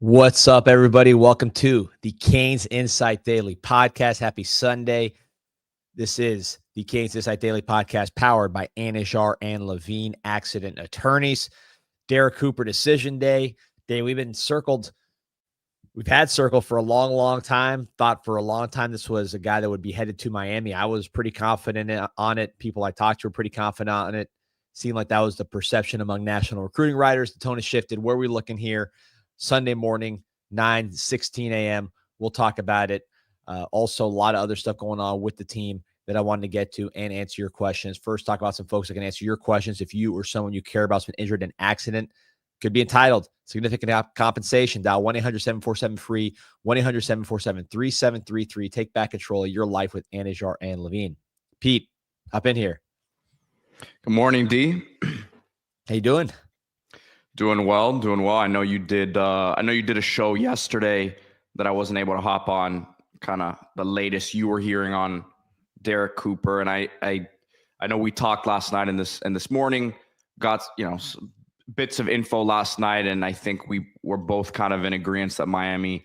What's up, everybody? Welcome to the Canes Insight Daily Podcast. Happy Sunday. This is the Canes Insight Daily Podcast powered by Anijar and Levine Accident Attorneys. Derrek Cooper Decision Day. We've had circled for a long, long time. Thought for a long time this was a guy that would be headed to Miami. I was pretty confident on it. People I talked to were pretty confident on it. Seemed like that was the perception among national recruiting writers. The tone has shifted. Where are we looking here? Sunday morning, 9:16 a.m. We'll talk about it. Also, a lot of other stuff going on with the team that I wanted to get to and answer your questions. First, talk about some folks that can answer your questions. If you or someone you care about has been injured in an accident, could be entitled significant compensation. Dial 1-800-747-FREE, 1-800-747-3733. Take back control of your life with Anijar and Levine. Pete, hop in here. Good morning, D. How you doing? Doing well. I know you did. I know you did a show yesterday that I wasn't able to hop on. Kind of the latest you were hearing on Derrek Cooper, and I know we talked last night and this morning. Got some bits of info last night, and I think we were both kind of in agreement that Miami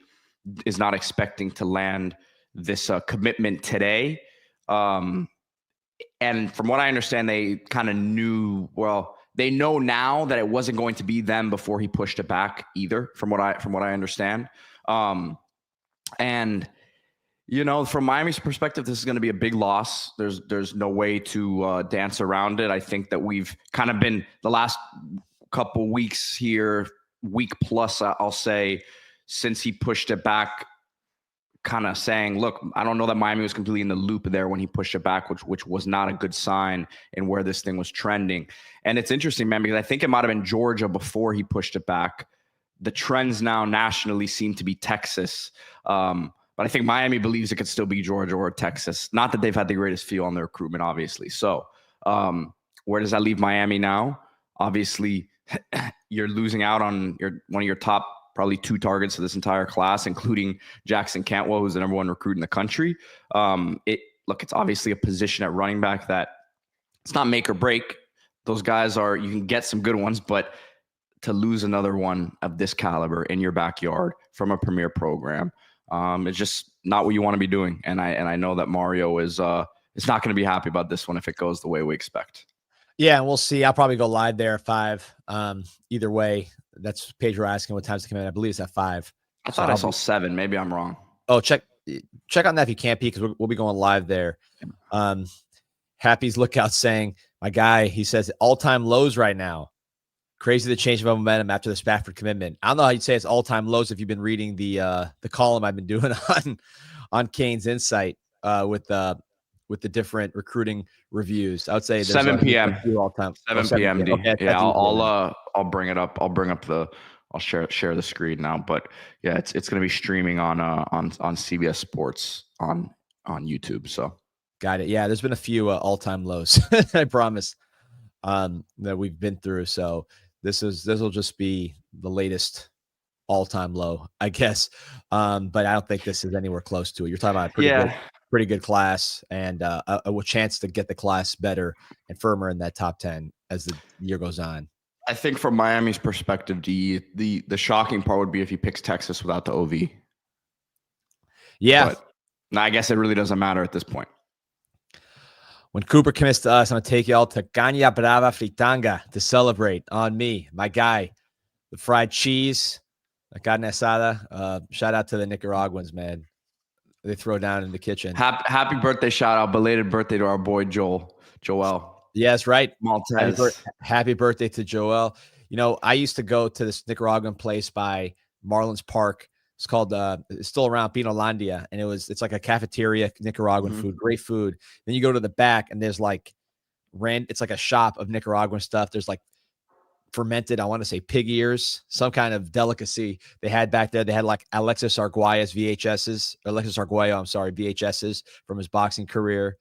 is not expecting to land this commitment today. And from what I understand, they kind of knew well. They know now that it wasn't going to be them before he pushed it back either, from what I understand. And from Miami's perspective, this is going to be a big loss. There's no way to dance around it. I think that we've kind of been the last couple weeks here, week plus, I'll say, since he pushed it back, kind of saying, look, I don't know that Miami was completely in the loop there when he pushed it back, which was not a good sign in where this thing was trending. And it's interesting, man, because I think it might have been Georgia before he pushed it back. The trends now nationally seem to be Texas. But I think Miami believes it could still be Georgia or Texas. Not that they've had the greatest feel on their recruitment, obviously. So where does that leave Miami now? Obviously, you're losing out on one of your top probably two targets of this entire class, including Jackson Cantwell, who's the number one recruit in the country. It's obviously a position at running back that it's not make or break. Those guys you can get some good ones, but to lose another one of this caliber in your backyard from a premier program, it's just not what you want to be doing. And I know that Mario is not going to be happy about this one if it goes the way we expect. Yeah, we'll see. I'll probably go live there at 5. Either way, that's Pedro asking what times to come in. I believe it's at 5. I thought I saw 7. Maybe I'm wrong. Oh, check on that if you can't, Pete, because we'll be going live there. Happy's Lookout saying, my guy, he says all-time lows right now. Crazy the change of momentum after the Spafford commitment. I don't know how you'd say it's all-time lows if you've been reading the column I've been doing on Canes Insight with the different recruiting reviews. I would say 7 p.m. all time. 7 p.m. D. Okay, yeah, I'll bring it up. I'll share the screen now. But yeah, it's going to be streaming on CBS Sports on YouTube. So got it. Yeah, there's been a few all-time lows. I promise that we've been through. So this will just be the latest all-time low, I guess. But I don't think this is anywhere close to it. You're talking about a pretty good class and a chance to get the class better and firmer in that top 10 as the year goes on. I think from Miami's perspective, the shocking part would be if he picks Texas without the OV. Yeah. But I guess it really doesn't matter at this point. When Cooper commits to us, I'm going to take y'all to Caña Brava Fritanga to celebrate on me, my guy, the fried cheese, la carne asada. Shout out to the Nicaraguans, man. They throw down in the kitchen. Happy birthday shout out, belated birthday to our boy Joel. Yes, right. Maltese. Happy birthday to Joel. I used to go to this Nicaraguan place by Marlins Park. It's called it's still around, Pinolandia, and it's like a cafeteria, Nicaraguan food, great food. Then you go to the back and there's it's like a shop of Nicaraguan stuff. There's like fermented, I want to say pig ears, some kind of delicacy they had back there. They had like Alexis Arguello's VHSs from his boxing career.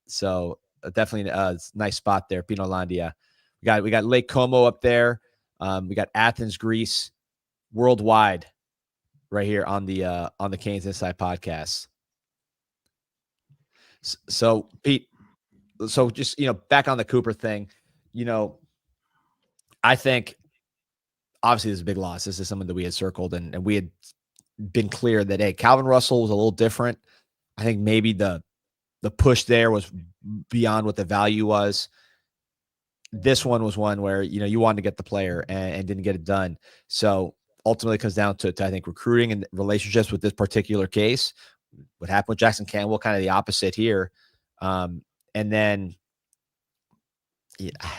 So definitely a nice spot there, Pinolandia. We got Lake Como up there. We got Athens, Greece, worldwide, right here on the Canes Inside podcast. So Pete, just back on the Cooper thing, I think obviously this is a big loss. This is someone that we had circled, and we had been clear that, hey, Calvin Russell was a little different. I think maybe the push there was beyond what the value was. This one was one where, you wanted to get the player and didn't get it done. So ultimately it comes down to I think recruiting and relationships with this particular case. What happened with Jackson Campbell, kind of the opposite here. And then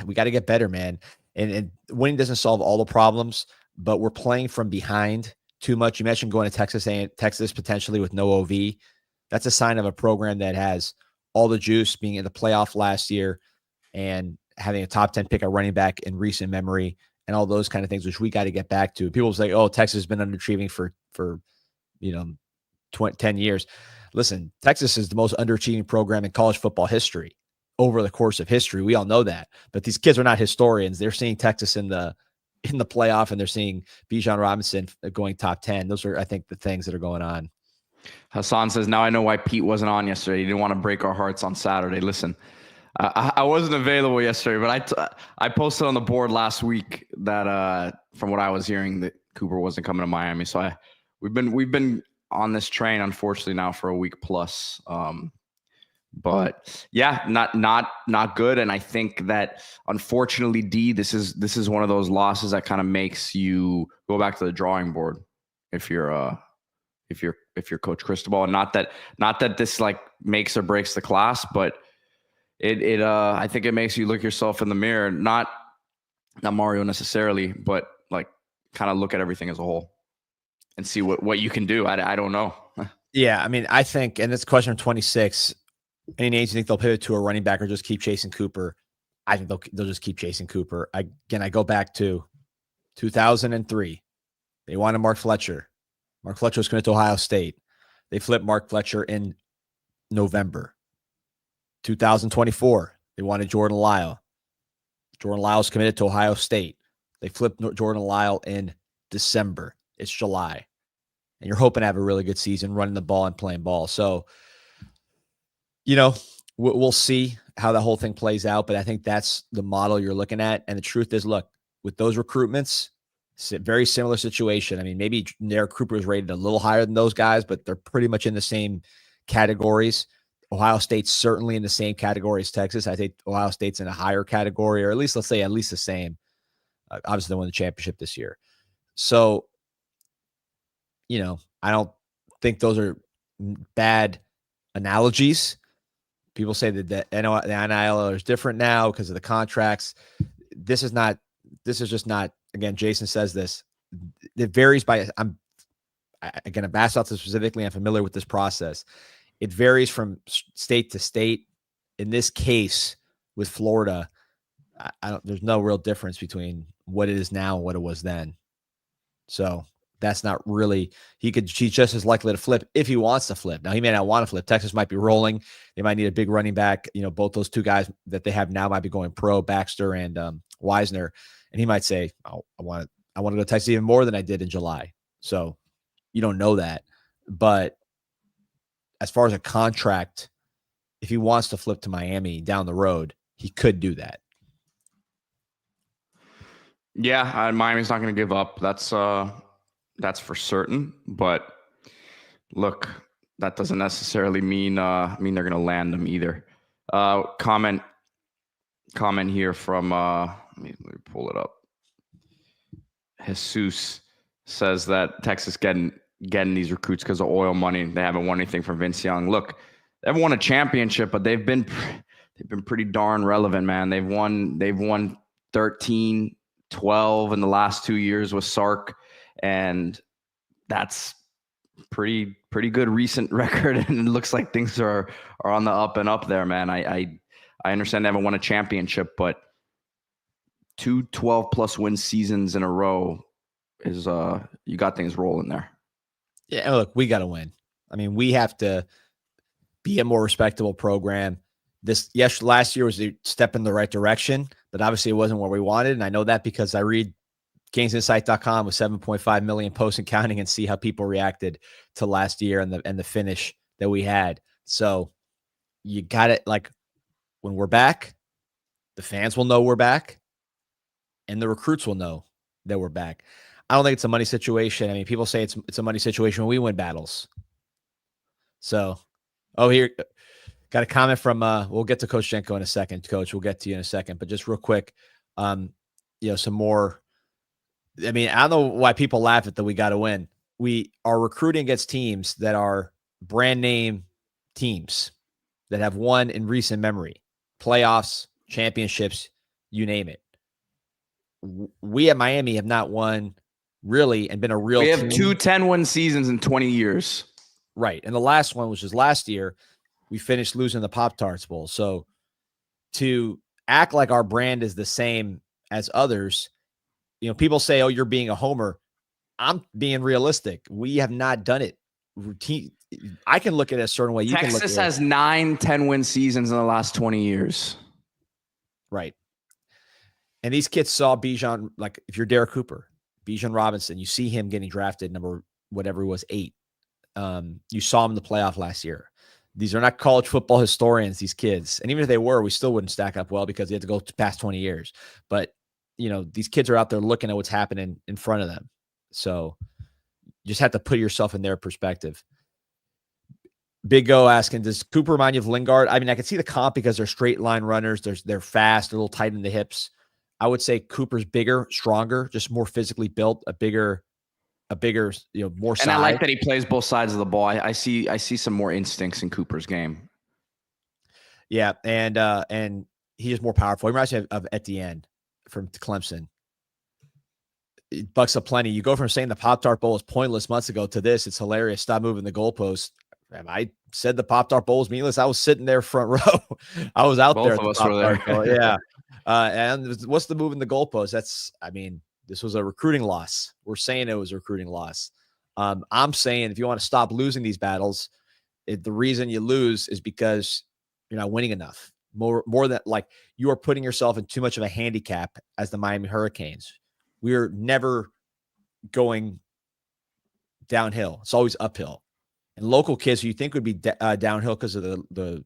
we got to get better, man. And winning doesn't solve all the problems, but we're playing from behind too much. You mentioned going to Texas potentially with no OV. That's a sign of a program that has all the juice, being in the playoff last year and having a top 10 pick at running back in recent memory and all those kind of things, which we got to get back to. People say, oh, Texas has been underachieving for 10 years. Listen, Texas is the most underachieving program in college football history over the course of history. We all know that, but these kids are not historians. They're seeing Texas in the playoff, and they're seeing Bijan Robinson going top 10. Those are, I think, the things that are going on. Hassan says, now I know why Pete wasn't on yesterday. He didn't want to break our hearts on Saturday. Listen, I wasn't available yesterday, but I posted on the board last week that from what I was hearing, that Cooper wasn't coming to Miami. So we've been on this train, unfortunately, now for a week plus. But yeah, not good. And I think that, unfortunately, D, this is one of those losses that kind of makes you go back to the drawing board if you're Coach Cristobal. And not that this like makes or breaks the class, but it I think it makes you look yourself in the mirror, not Mario necessarily, but like kind of look at everything as a whole and see what you can do. I don't know. Yeah, I mean, I think, and this question 26, any age, you think they'll pivot to a running back or just keep chasing Cooper? I think they'll just keep chasing Cooper. I go back to 2003. They wanted Mark Fletcher. Mark Fletcher was committed to Ohio State. They flipped Mark Fletcher in November. 2024, they wanted Jordan Lyle. Jordan Lyle's committed to Ohio State. They flipped Jordan Lyle in December. It's July. And you're hoping to have a really good season running the ball and playing ball. So, we'll see how the whole thing plays out, but I think that's the model you're looking at. And the truth is, look, with those recruitments, very similar situation. I mean, maybe Derrek Cooper is rated a little higher than those guys, but they're pretty much in the same categories. Ohio State's certainly in the same category as Texas. I think Ohio State's in a higher category, or at least the same. Obviously, they won the championship this year. So, I don't think those are bad analogies. People say that the NIL is different now because of the contracts. This is just not, again, Jason says this. It varies by, I've asked about this specifically. I'm familiar with this process. It varies from state to state. In this case with Florida, there's no real difference between what it is now and what it was then. So that's not really, he's just as likely to flip if he wants to flip. Now, he may not want to flip. Texas might be rolling. They might need a big running back. Both those two guys that they have now might be going pro, Baxter and Wisner. And he might say, oh, I want to go to Texas even more than I did in July. So you don't know that. But as far as a contract, if he wants to flip to Miami down the road, he could do that. Yeah, Miami's not going to give up. That's for certain. But look, that doesn't necessarily mean they're going to land them either. Comment here from let me pull it up. Jesus says that Texas getting these recruits because of oil money. They haven't won anything from Vince Young. Look, they haven't won a championship, but they've been pretty darn relevant, man. They've won 13, 12 in the last 2 years with Sark, and that's pretty good recent record. And it looks like things are on the up and up there, man. I understand they haven't won a championship, but 2 12+ win seasons in a row is you got things rolling there. Yeah, look, we got to win. I mean, we have to be a more respectable program. Last year was a step in the right direction, but obviously it wasn't what we wanted. And I know that because I read GamesInsight.com with 7.5 million posts and counting, and see how people reacted to last year and the finish that we had. So you got it. Like, when we're back, the fans will know we're back, and the recruits will know that we're back. I don't think it's a money situation. I mean, people say it's a money situation when we win battles. So, here, got a comment from, we'll get to Coach Jenko in a second. Coach, we'll get to you in a second. But just real quick, some more. I mean, I don't know why people laugh at that we got to win. We are recruiting against teams that are brand name teams that have won in recent memory, playoffs, championships, you name it. We at Miami have not won really and been a real We have team. 2 10-win seasons in 20 years. Right. And the last one, which was last year, we finished losing the Pop-Tarts Bowl. So to act like our brand is the same as others, people say, oh, you're being a homer. I'm being realistic. We have not done it. Routine. I can look at it a certain way. Texas has 9 10-win seasons in the last 20 years. Right. And these kids saw Bijan, like if you're Derrek Cooper, Bijan Robinson, you see him getting drafted number whatever it was, 8. You saw him in the playoff last year. These are not college football historians, these kids. And even if they were, we still wouldn't stack up well because they had to go past 20 years. But, these kids are out there looking at what's happening in front of them. So you just have to put yourself in their perspective. Big O asking, does Cooper remind you of Lingard? I mean, I can see the comp because they're straight line runners. They're fast, they're a little tight in the hips. I would say Cooper's bigger, stronger, just more physically built, a bigger, more size. And I like that he plays both sides of the ball. I see some more instincts in Cooper's game. Yeah, and he is more powerful. He reminds me of Etienne from Clemson. It bucks up plenty. You go from saying the Pop-Tart Bowl is pointless months ago to this. It's hilarious. Stop moving the goalpost. I said the Pop-Tart Bowl was meaningless. I was sitting there front row. I was out there. Both of us were there. Bowl. Yeah. And what's the move in the goalpost? This was a recruiting loss. We're saying it was a recruiting loss. I'm saying if you want to stop losing these battles, the reason you lose is because you're not winning enough. More than like you are putting yourself in too much of a handicap as the Miami Hurricanes. We're never going downhill. It's always uphill. And local kids who you think would be downhill because of the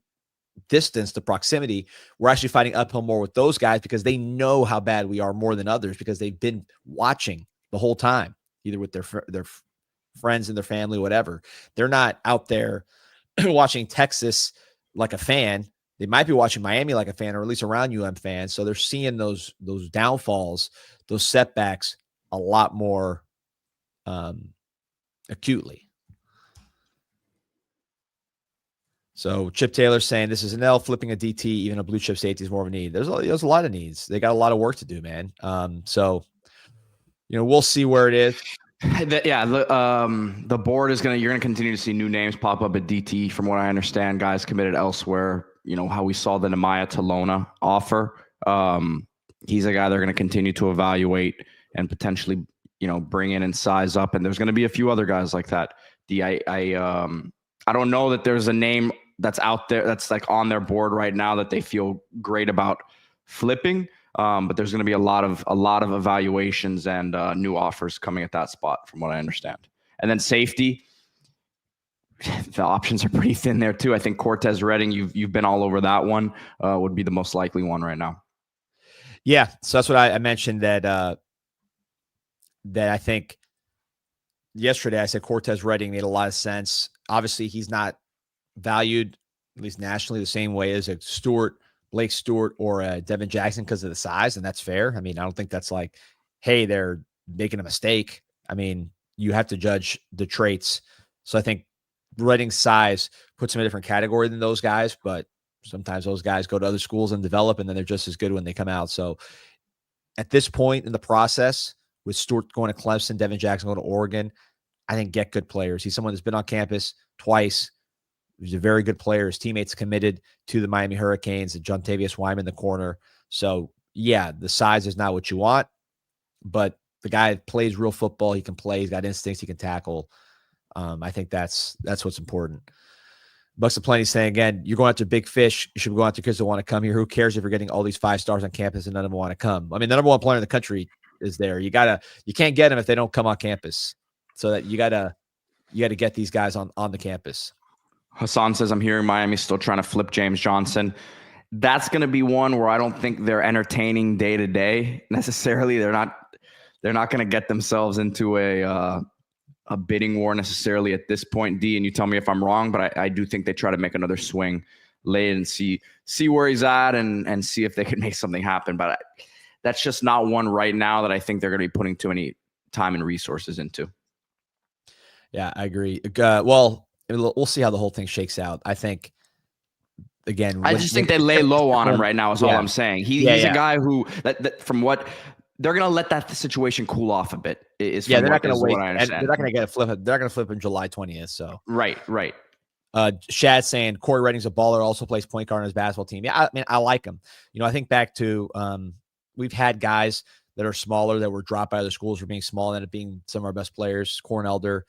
distance, the proximity, we're actually fighting uphill more with those guys because they know how bad we are more than others because they've been watching the whole time, either with their friends and their family, whatever. They're not out there watching Texas like a fan. They might be watching Miami like a fan, or at least around UM fans. So they're seeing those downfalls, those setbacks a lot more acutely. So Chip Taylor saying this is an L, flipping a DT, even a blue chip safety is more of a need. There's a lot of needs. They got a lot of work to do, man. We'll see where it is. The board is you're gonna continue to see new names pop up at DT. From what I understand, guys committed elsewhere. How we saw the Nemaya Talona offer. He's a guy they're going to continue to evaluate and potentially, bring in and size up. And there's going to be a few other guys like that. I don't know that there's a name that's out there that's like on their board right now that they feel great about flipping. But there's going to be a lot of evaluations and new offers coming at that spot, from what I understand. And then safety, the options are pretty thin there too. I think Cortez Redding, you've been all over that one, would be the most likely one right now. Yeah, so that's what I mentioned that I think yesterday I said Cortez Redding made a lot of sense. Obviously, he's not valued, at least nationally, the same way as a Blake Stewart, or a Devin Jackson because of the size, and that's fair. I mean, I don't think that's like, hey, they're making a mistake. I mean, you have to judge the traits. So I think Redding's size puts him in a different category than those guys, but sometimes those guys go to other schools and develop, and then they're just as good when they come out. So at this point in the process, with Stewart going to Clemson, Devin Jackson going to Oregon, I think get good players. He's someone that's been on campus twice. He's a very good player. His teammates committed to the Miami Hurricanes, and Jontavius Wyman in the corner. So, yeah, the size is not what you want, but the guy plays real football. He can play. He's got instincts. He can tackle. I think that's what's important. Bucks of Plenty saying, again, you're going after big fish. You should go after kids that want to come here. Who cares if you're getting all these 5 stars on campus and none of them want to come? I mean, the number one player in the country is there. You can't get them if they don't come on campus. So that you gotta get these guys on the campus. Hassan says, I'm hearing Miami's still trying to flip James Johnson. That's going to be one where I don't think they're entertaining day to day necessarily. They're they're not going to get themselves into a bidding war necessarily at this point, D, and you tell me if I'm wrong, but I do think they try to make another swing late and see where he's at and see if they can make something happen. But that's just not one right now that I think they're going to be putting too many time and resources into. Yeah, I agree. Well, we'll see how the whole thing shakes out. I think, again, I just think they lay low on him right now is all I'm saying. He's a guy who, that from what, they're going to let that situation cool off a bit. They're not going to wait. They're not going to get a flip. They're going to flip him July 20th. So Right. Shad saying Corey Redding's a baller, also plays point guard on his basketball team. Yeah, I mean, I like him. I think back to we've had guys that are smaller that were dropped by other schools for being small and ended up being some of our best players. Corn Elder,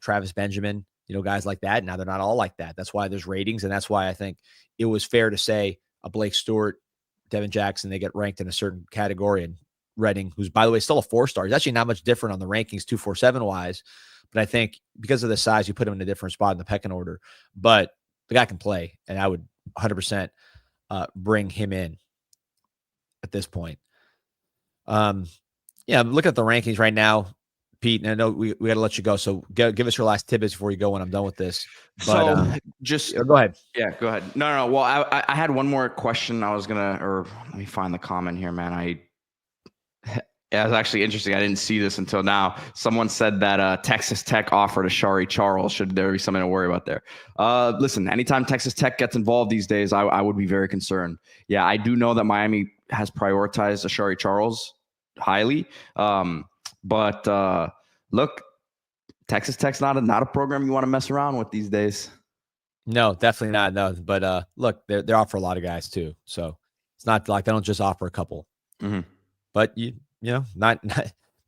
Travis Benjamin, guys like that. Now they're not all like that. That's why there's ratings, and that's why I think it was fair to say a Blake Stewart, Devin Jackson, they get ranked in a certain category, and Redding, who's by the way still a 4-star, he's actually not much different on the rankings 247 wise. But I think because of the size, you put him in a different spot in the pecking order. But the guy can play, and I would 100% bring him in at this point. Yeah, I'm looking at the rankings right now, Pete, and I know we got to let you go. So give us your last tidbits before you go when I'm done with this. But, go ahead. Yeah, go ahead. No. Well, I had one more question. I was let me find the comment here, man. Yeah, it's actually interesting. I didn't see this until now. Someone said that Texas Tech offered a Shari Charles. Should there be something to worry about there? Listen, anytime Texas Tech gets involved these days, I would be very concerned. Yeah, I do know that Miami has prioritized a Shari Charles highly. But look, Texas Tech's not a program you want to mess around with these days. No, definitely not. No, but look, they offer a lot of guys too. So it's not like they don't just offer a couple. Mm-hmm. But not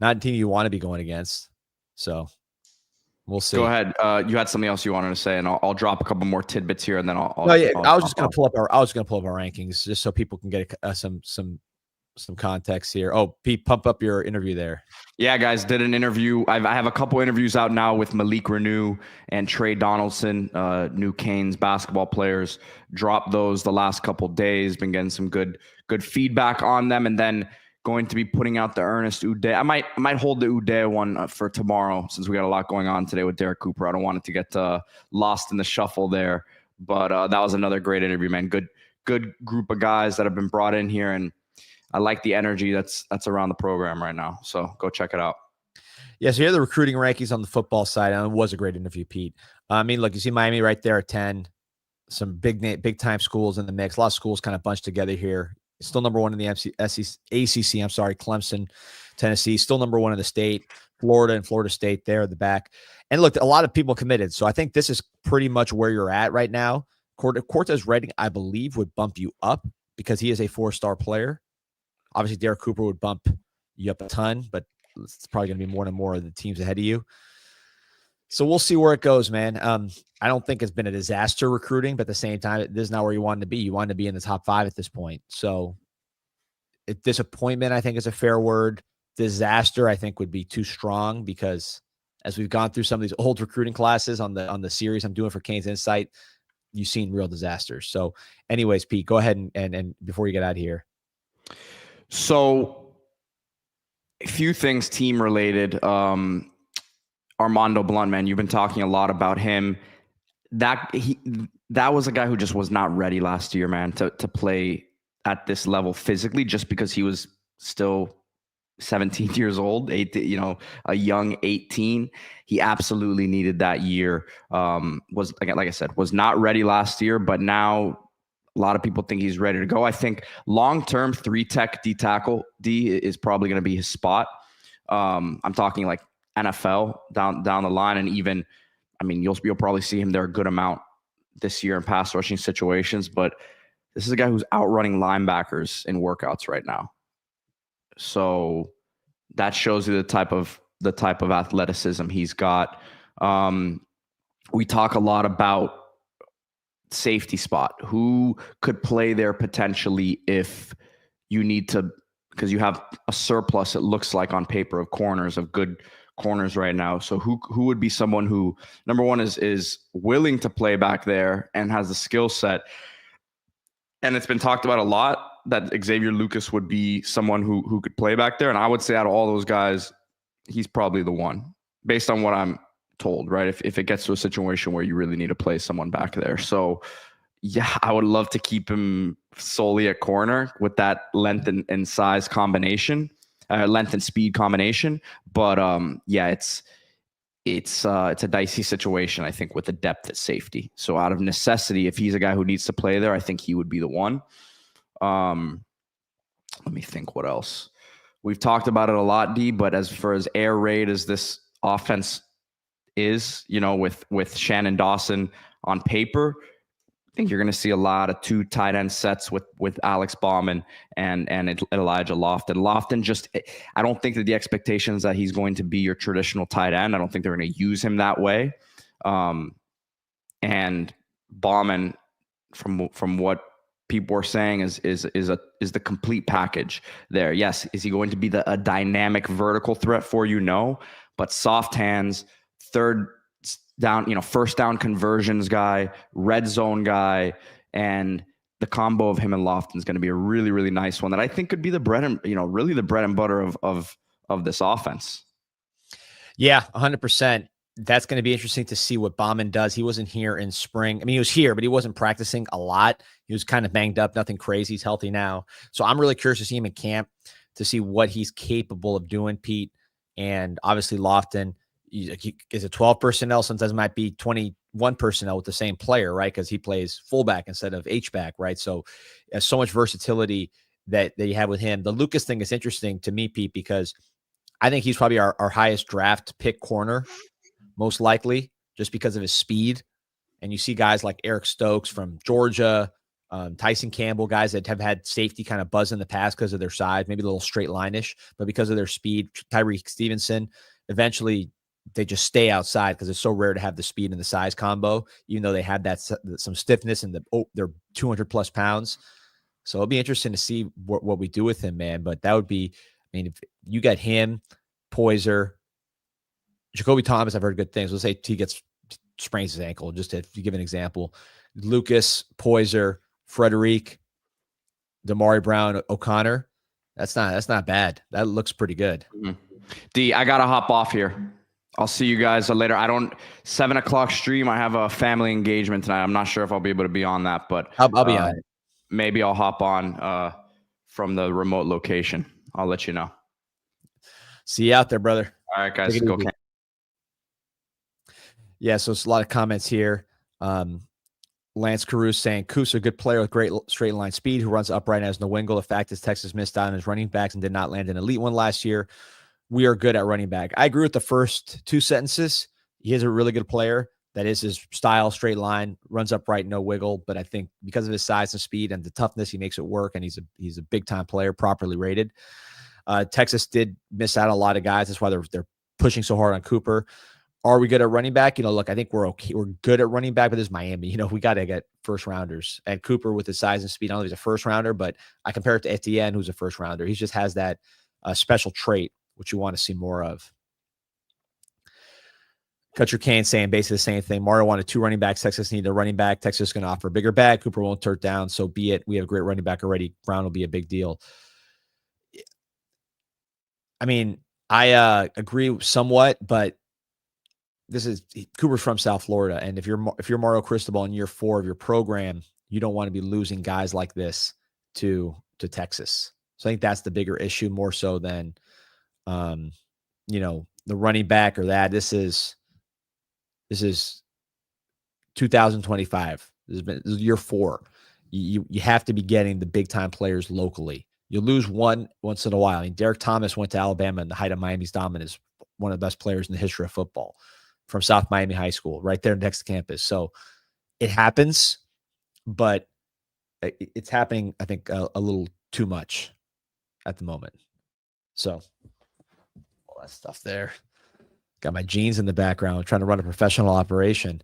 a team you want to be going against. So we'll see. Go ahead. You had something else you wanted to say, and I'll drop a couple more tidbits here, and then I'll I was just going to pull up our rankings just so people can get some context here. Oh, Pete, pump up your interview there. Yeah, guys, did an interview. I have a couple interviews out now with Malik Renew and Trey Donaldson, new Canes basketball players. Dropped those the last couple days. Been getting some good feedback on them, and then going to be putting out the Ernest Uday. I might hold the Uday one for tomorrow since we got a lot going on today with Derrek Cooper. I don't want it to get lost in the shuffle there. But that was another great interview, man. Good group of guys that have been brought in here, and I like the energy that's around the program right now. So go check it out. Yeah, so here are the recruiting rankings on the football side, and it was a great interview, Pete. I mean, look, you see Miami right there at 10. Some big time schools in the mix. A lot of schools kind of bunched together here. Still number one in the ACC. I'm sorry, Clemson, Tennessee. Still number one in the state. Florida and Florida State there at the back. And look, a lot of people committed. So I think this is pretty much where you're at right now. Cortez Redding, I believe, would bump you up because he is a 4-star player. Obviously, Derrek Cooper would bump you up a ton, but it's probably going to be more and more of the teams ahead of you. So we'll see where it goes, man. I don't think it's been a disaster recruiting, but at the same time, this is not where you wanted to be. You wanted to be in the top 5 at this point. So disappointment, I think, is a fair word. Disaster, I think, would be too strong because as we've gone through some of these old recruiting classes on the series I'm doing for Canes Insight, you've seen real disasters. So anyways, Pete, go ahead and before you get out of here. So a few things team related. Armando Blunt, man, you've been talking a lot about him. That was a guy who just was not ready last year, man, to play at this level physically, just because he was still 17 years old, a young 18. He absolutely needed that year. Was, again, like I said, was not ready last year, but now a lot of people think he's ready to go. I think long-term 3-tech D tackle D is probably going to be his spot. I'm talking like NFL down the line, and even, I mean, you'll probably see him there a good amount this year in pass rushing situations. But this is a guy who's outrunning linebackers in workouts right now. So that shows you the type of athleticism he's got. We talk a lot about safety spot. Who could play there potentially if you need to, because you have a surplus, it looks like on paper, of corners, of good corners right now. So who would be someone who, number one, is willing to play back there and has the skill set? And it's been talked about a lot that Xavier Lucas would be someone who could play back there. And I would say out of all those guys, he's probably the one based on what I'm told, right? If it gets to a situation where you really need to play someone back there. So yeah, I would love to keep him solely at corner with that length and size combination, length and speed combination. But yeah, it's a dicey situation, I think, with the depth at safety. So out of necessity, if he's a guy who needs to play there, I think he would be the one. Let me think what else. We've talked about it a lot, D, but as far as air raid as this offense is, with Shannon Dawson on paper, I think you're going to see a lot of 2 tight end sets with Alex Bauman and Elijah Lofton. Lofton I don't think that the expectations that he's going to be your traditional tight end. I don't think they're going to use him that way. And Bauman, from what people are saying, is the complete package there. Yes, is he going to be a dynamic vertical threat for you? No, but soft hands, third down, first down conversions guy, red zone guy, and the combo of him and Lofton is going to be a really, really nice one that I think could be really the bread and butter of this offense. Yeah, 100%. That's going to be interesting to see what Bauman does. He wasn't here in spring. I mean, he was here, but he wasn't practicing a lot. He was kind of banged up, nothing crazy. He's healthy now. So I'm really curious to see him in camp to see what he's capable of doing, Pete. And obviously Lofton, he is a 12 personnel. Sometimes it might be 21 personnel with the same player, right? Because he plays fullback instead of H-back, right? So there's so much versatility that you have with him. The Lucas thing is interesting to me, Pete, because I think he's probably our highest draft pick corner, most likely, just because of his speed. And you see guys like Eric Stokes from Georgia, Tyson Campbell, guys that have had safety kind of buzz in the past because of their size, maybe a little straight line-ish, but because of their speed. Tyreek Stevenson, eventually they just stay outside because it's so rare to have the speed and the size combo, even though they had some stiffness and they're 200 plus pounds. So it'll be interesting to see what we do with him, man. But that would be, I mean, if you got him, Poyser, Jacoby Thomas, I've heard good things. Let's say he sprains his ankle, just to give an example. Lucas, Poyser, Frederic, Damari Brown, O'Connor. That's not bad. That looks pretty good. Mm-hmm. D, I gotta hop off here. I'll see you guys later. 7:00 stream. I have a family engagement tonight. I'm not sure if I'll be able to be on that, but I'll be on it. Maybe I'll hop on from the remote location. I'll let you know. See you out there, brother. All right, guys. Go. Yeah, so it's a lot of comments here. Lance Carew saying, Coos, a good player with great straight line speed who runs upright and has no wingle. The fact is Texas missed out on his running backs and did not land an elite one last year. We are good at running back. I agree with the first 2 sentences. He is a really good player. That is his style, straight line, runs upright, no wiggle. But I think because of his size and speed and the toughness, he makes it work, and he's a big-time player, properly rated. Texas did miss out on a lot of guys. That's why they're pushing so hard on Cooper. Are we good at running back? Look, I think we're okay. We're good at running back, but this is Miami. We got to get first rounders. And Cooper with his size and speed, I don't know if he's a first rounder, but I compare it to Etienne, who's a first rounder. He just has that special trait, which you want to see more of. Cut Your Cane saying basically the same thing. Mario wanted 2 running backs. Texas needed a running back. Texas is going to offer a bigger bag. Cooper won't turn down. So be it. We have a great running back already. Brown will be a big deal. I mean, I agree somewhat, but Cooper's from South Florida, and if you're Mario Cristobal in year 4 of your program, you don't want to be losing guys like this to Texas. So I think that's the bigger issue, more so than the running back or that. This is 2025. This is year 4. You have to be getting the big time players locally. You lose one once in a while. I mean, Derek Thomas went to Alabama in the height of Miami's dominance, one of the best players in the history of football, from South Miami High School, right there next to campus. So it happens, but it's happening, I think, a little too much at the moment. So all that stuff there. Got my jeans in the background, trying to run a professional operation.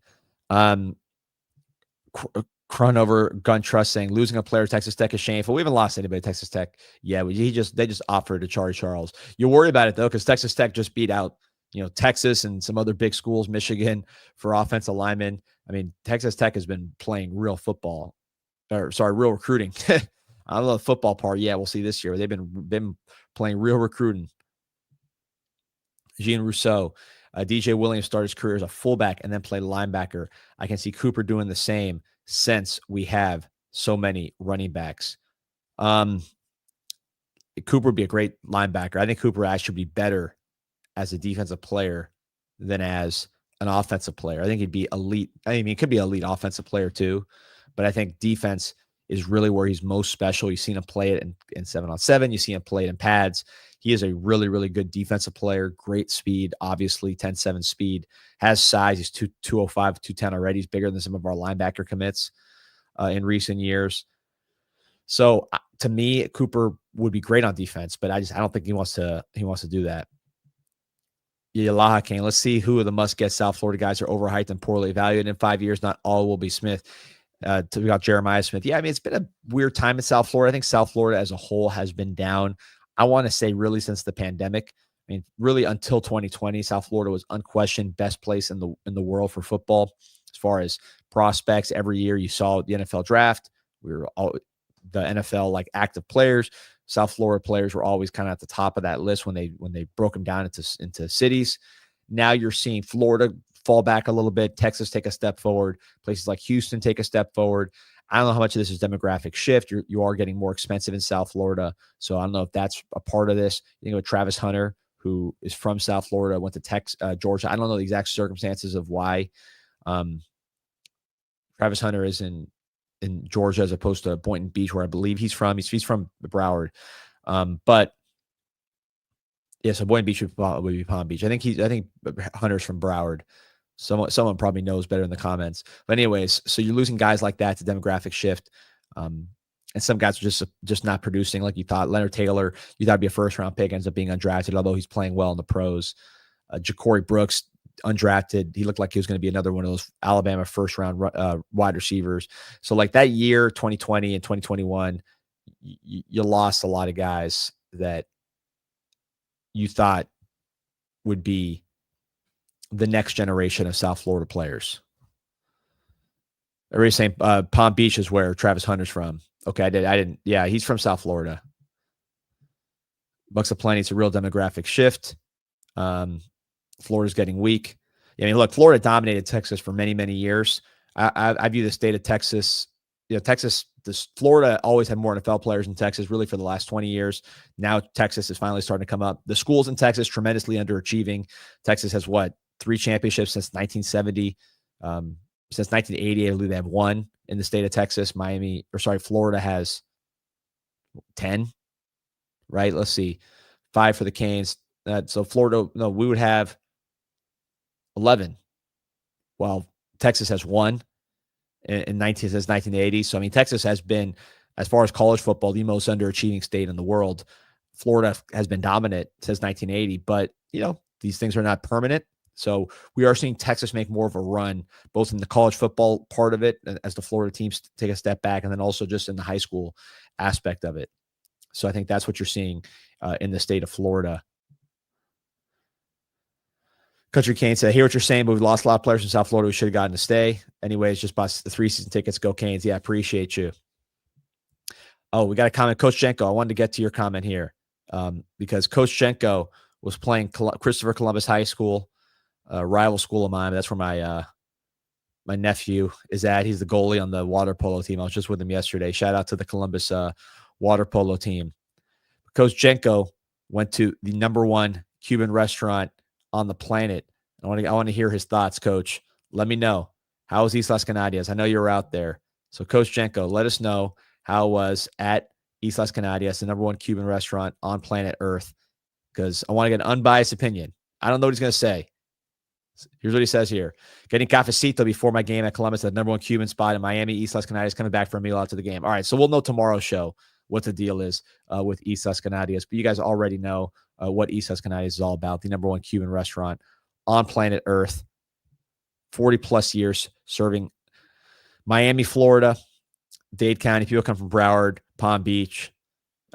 Cronover Gun Trust saying losing a player at Texas Tech is shameful. We haven't lost anybody at Texas Tech. Yeah, they just offered to Charlie Charles. You worry about it though, because Texas Tech just beat out Texas and some other big schools, Michigan, for offensive linemen. I mean, Texas Tech has been playing real football, real recruiting. I don't know the football part. Yeah, we'll see this year. They've been playing real recruiting. Jean Rousseau. DJ Williams started his career as a fullback and then played linebacker. I can see Cooper doing the same since we have so many running backs. Cooper would be a great linebacker. I think Cooper actually would be better as a defensive player than as an offensive player. I think he'd be elite. I mean, he could be an elite offensive player too, but I think defense is really where he's most special. You've seen him play it in 7-on-7. You see him play it in pads. He is a really, really good defensive player. Great speed, obviously 10.7 speed. Has size. He's 205, 210 already. He's bigger than some of our linebacker commits in recent years. So to me, Cooper would be great on defense, but I don't think he wants to do that. Yalaha Kane. Let's see who of the must-get South Florida guys are overhyped and poorly evaluated in 5 years. Not all will be Smith. We got Jeremiah Smith. Yeah, I mean, it's been a weird time in South Florida. I think South Florida as a whole has been down. I want to say really since the pandemic. I mean, really until 2020, South Florida was unquestioned best place in the world for football as far as prospects. Every year you saw the NFL draft. We were all the NFL like active players. South Florida players were always kind of at the top of that list when they broke them down into cities. Now you're seeing Florida fall back a little bit. Texas take a step forward. Places like Houston take a step forward. I don't know how much of this is demographic shift. You are getting more expensive in South Florida. So I don't know if that's a part of this. You think about Travis Hunter, who is from South Florida, went to Georgia. I don't know the exact circumstances of why Travis Hunter is in Georgia as opposed to Boynton Beach, where I believe he's from. He's from Broward. But yeah, so Boynton Beach would be Palm Beach. I think Hunter's from Broward. Someone probably knows better in the comments. But anyways, so you're losing guys like that to demographic shift. And some guys are just not producing like you thought. Leonard Taylor, you thought would be a first-round pick, ends up being undrafted, although he's playing well in the pros. Ja'Cory Brooks, undrafted. He looked like he was going to be another one of those Alabama first-round wide receivers. So like that year, 2020 and 2021, you lost a lot of guys that you thought would be the next generation of South Florida players. Everybody's saying Palm Beach is where Travis Hunter's from. Okay, I didn't. Yeah, he's from South Florida. Bucks of Plenty. It's a real demographic shift. Florida's getting weak. I mean, look, Florida dominated Texas for many, many years. I view the state of Texas. Florida always had more NFL players in Texas, really for the last 20 years. Now Texas is finally starting to come up. The schools in Texas tremendously underachieving. Texas has 3 championships since 1970. Since 1980, I believe they have 1 in the state of Texas. Florida has 10, right? Let's see. 5 for the Canes. So Florida, no, we would have 11. While Texas has 1 since 1980. So, I mean, Texas has been, as far as college football, the most underachieving state in the world. Florida has been dominant since 1980, but, these things are not permanent. So we are seeing Texas make more of a run, both in the college football part of it, as the Florida teams take a step back, and then also just in the high school aspect of it. So I think that's what you're seeing in the state of Florida. Country Kane said, I hear what you're saying, but we lost a lot of players from South Florida. We should have gotten to stay. Anyways, just bought the 3 season tickets. Go Canes. Yeah, appreciate you. Oh, we got a comment. Coach Jenko, I wanted to get to your comment here because Coach Jenko was playing Christopher Columbus High School, rival school of mine. That's where my nephew is at. He's the goalie on the water polo team. I was just with him yesterday. Shout out to the Columbus water polo team. Coach Jenko went to the #1 Cuban restaurant on the planet. I want to hear his thoughts, Coach. Let me know. How was Islas Canarias? I know you're out there. So, Coach Jenko, let us know how it was at Islas Canarias, the #1 Cuban restaurant on planet Earth, because I want to get an unbiased opinion. I don't know what he's going to say. Here's what he says here. Getting cafecito before my game at Columbus at the #1 Cuban spot in Miami. Islas Canarias coming back for a meal after the game. All right, so we'll know tomorrow's show what the deal is with Islas Canarias. But you guys already know what Islas Canarias is all about, the #1 Cuban restaurant on planet Earth. 40-plus years serving Miami, Florida, Dade County. People come from Broward, Palm Beach.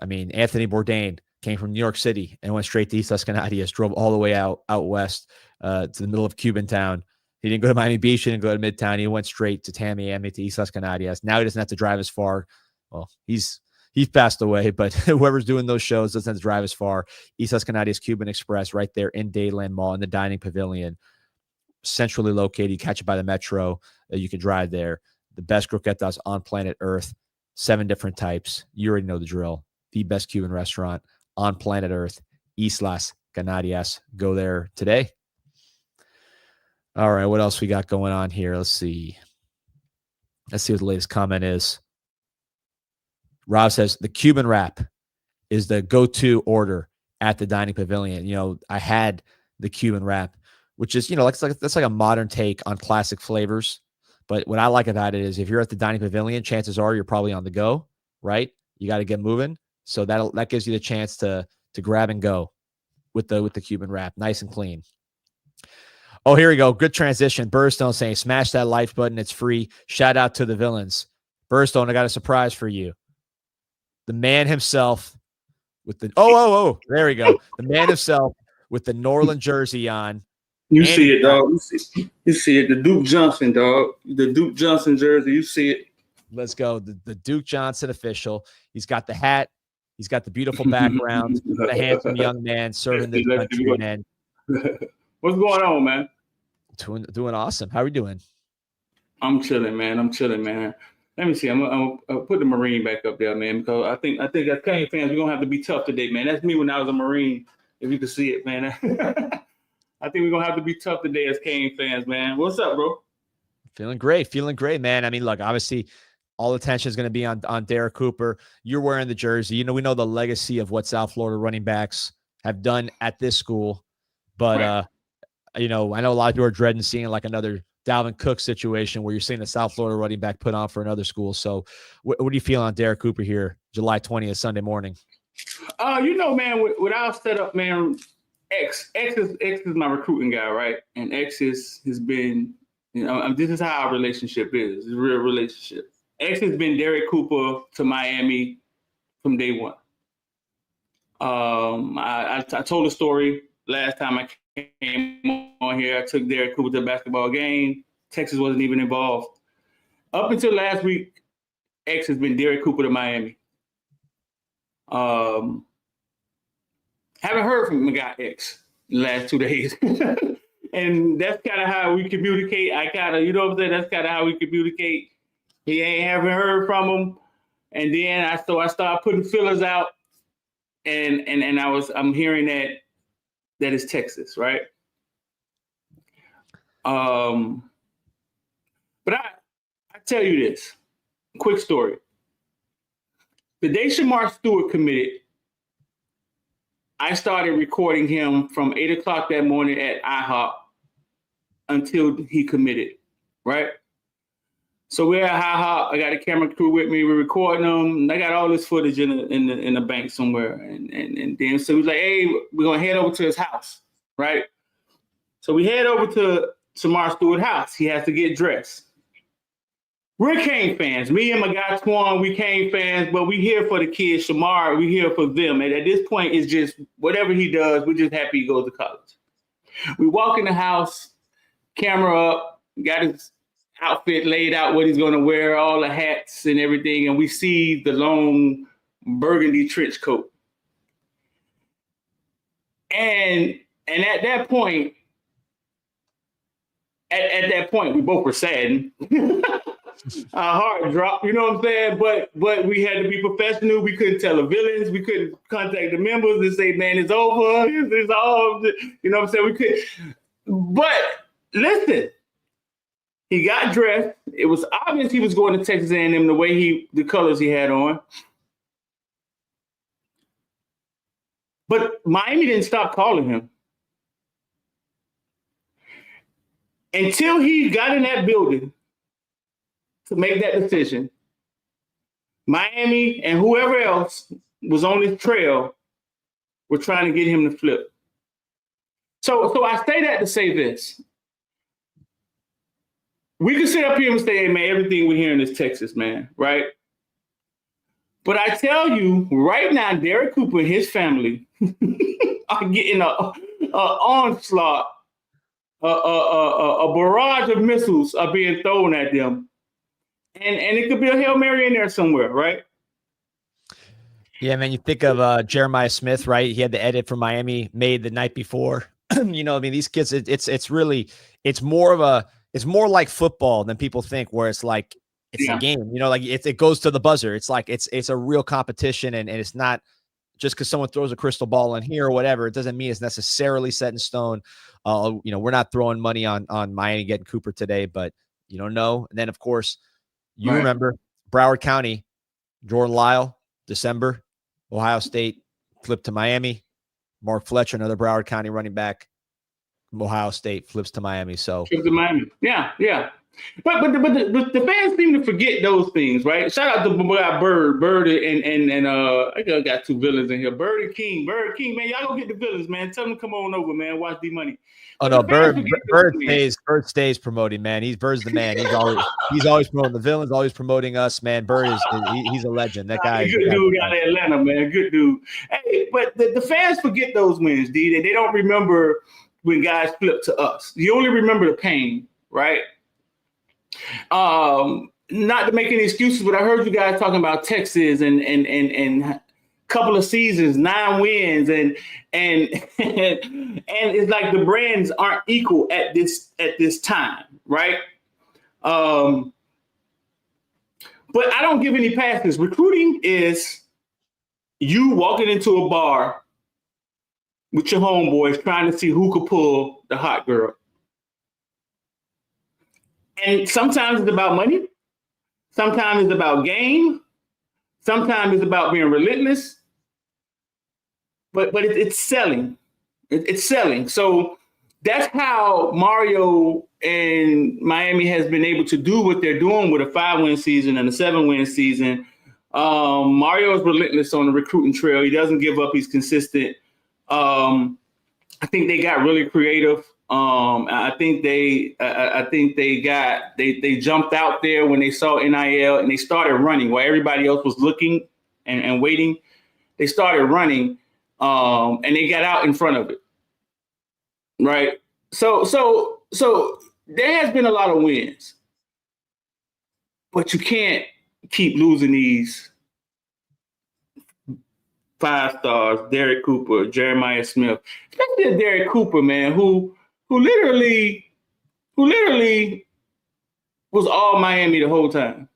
I mean, Anthony Bourdain came from New York City and went straight to Islas Canarias, drove all the way out west to the middle of Cuban town. He didn't go to Miami Beach. He didn't go to Midtown. He went straight to Miami, to Islas Canarias. Now he doesn't have to drive as far. Well, he's He's passed away, but whoever's doing those shows doesn't have to drive as far. Islas Canarias Cuban Express right there in Dayland Mall in the dining pavilion, centrally located. You catch it by the metro. You can drive there. The best croquetas on planet Earth, 7 different types. You already know the drill. The best Cuban restaurant on planet Earth, Islas Canarias. Go there today. All right, what else we got going on here? Let's see what the latest comment is. Rob says the Cuban wrap is the go-to order at the dining pavilion. You know, I had the Cuban wrap, which is, you know, that's like a modern take on classic flavors. But what I like about it is if you're at the dining pavilion, chances are you're probably on the go, right? You got to get moving. So that gives you the chance to grab and go with the Cuban wrap, nice and clean. Oh, here we go. Good transition. Burstone saying, smash that like button. It's free. Shout out to the villains. Burstone, I got a surprise for you. The man himself with the there we go. The man himself with the Norland jersey on. You see it, dog. You see it. The Duke Johnson, dog. The Duke Johnson jersey. You see it. Let's go. The Duke Johnson official. He's got the hat. He's got the beautiful background. The handsome young man serving the country. Man. What's going on, man? Doing awesome. How are we doing? I'm chilling, man. Let me see. I'm gonna put the Marine back up there, man, because I think as Cane fans, we're gonna have to be tough today, man. That's me when I was a Marine, if you can see it, man. I think we're gonna have to be tough today as Cane fans, man. What's up, bro? Feeling great, man. I mean, look, obviously all attention is going to be on Derrek Cooper. You're wearing the jersey. You know, we know the legacy of what South Florida running backs have done at this school, but right. You know, I know a lot of people are dreading seeing like another Dalvin Cook situation where you're seeing a South Florida running back put on for another school. So what do you feel on Derrek Cooper here, July 20th, Sunday morning? You know, man, with our setup, man, X is my recruiting guy, right? And X has been, you know, this is how our relationship is. It's a real relationship. X has been Derrek Cooper to Miami from day one. I told a story last time I came on here. I took Derrek Cooper to a basketball game. Texas wasn't even involved. Up until last week, X has been Derrek Cooper to Miami. Haven't heard from the guy X in the last 2 days. And that's kind of how we communicate. You know what I'm saying? That's kind of how we communicate. Haven't heard from him. And then I started putting fillers out. And I'm hearing that is Texas, right? But I tell you this, quick story. The day Shamar Stewart committed, I started recording him from 8 o'clock that morning at IHOP until he committed, right? So we're at IHOP. I got a camera crew with me. We're recording them. I got all this footage in the bank somewhere. And then so he's like, hey, we're going to head over to his house, right? So we head over to Shamar Stewart's house. He has to get dressed. We're Cane fans. Me and my guy Twan, we Cane fans, but we here for the kids. Shamar, we here for them. And at this point, it's just whatever he does, we're just happy he goes to college. We walk in the house, camera up, got his outfit laid out, what he's going to wear, all the hats and everything, and we see the long burgundy trench coat. And at that point, we both were saddened. Our heart dropped, you know what I'm saying? But we had to be professional. We couldn't tell the villains. We couldn't contact the members and say, man, it's over. It's all, you know what I'm saying? We could. But listen, he got dressed. It was obvious he was going to Texas A&M the way the colors he had on. But Miami didn't stop calling him. Until he got in that building to make that decision, Miami and whoever else was on his trail were trying to get him to flip. So I say that to say this. We can sit up here and say, hey, man, everything we're hearing is Texas, man, right? But I tell you, right now, Derrek Cooper and his family are getting an onslaught, a barrage of missiles are being thrown at them. And it could be a Hail Mary in there somewhere, right? Yeah, man, you think of Jeremiah Smith, right? He had the edit from Miami made the night before. I mean, these kids, it's more like football than people think, where it's like it's a game, like it goes to the buzzer. It's like it's a real competition, and it's not just because someone throws a crystal ball in here or whatever. It doesn't mean it's necessarily set in stone. We're not throwing money on Miami getting Cooper today, but you don't know. And then of course, you remember Broward County, Jordan Lyle, December. Ohio State flipped to Miami. Mark Fletcher, another Broward County running back. Ohio State flips to Miami. So flips to Miami. Yeah. But the fans seem to forget those things, right? Shout out to Bird, and I got two villains in here. Bird and King, man. Y'all go get the villains, man. Tell them to come on over, man. Watch D-Money. Oh no, Bird stays promoting, man. Bird's the man. He's always promoting the villains, always promoting us, man. Bird he's a legend. That guy, good dude out of Atlanta, man. Good dude. Hey, but the fans forget those wins, D. They don't remember when guys flip to us. You only remember the pain, right? Not to make any excuses, but I heard you guys talking about Texas and couple of seasons, 9 wins, and it's like the brands aren't equal at this time, right? But I don't give any passes. Recruiting is you walking into a bar with your homeboys trying to see who could pull the hot girl. And sometimes it's about money. Sometimes it's about game. Sometimes it's about being relentless. But it's selling. It's selling. So that's how Mario and Miami has been able to do what they're doing with a 5-win season and a 7-win season. Mario is relentless on the recruiting trail. He doesn't give up. He's consistent. I think they got really creative. I think they jumped out there when they saw NIL and they started running while everybody else was looking and waiting. They started running, and they got out in front of it. Right. So there has been a lot of wins, but you can't keep losing these 5 stars, Derrek Cooper, Jeremiah Smith, especially Derrek Cooper, man, who literally was all Miami the whole time.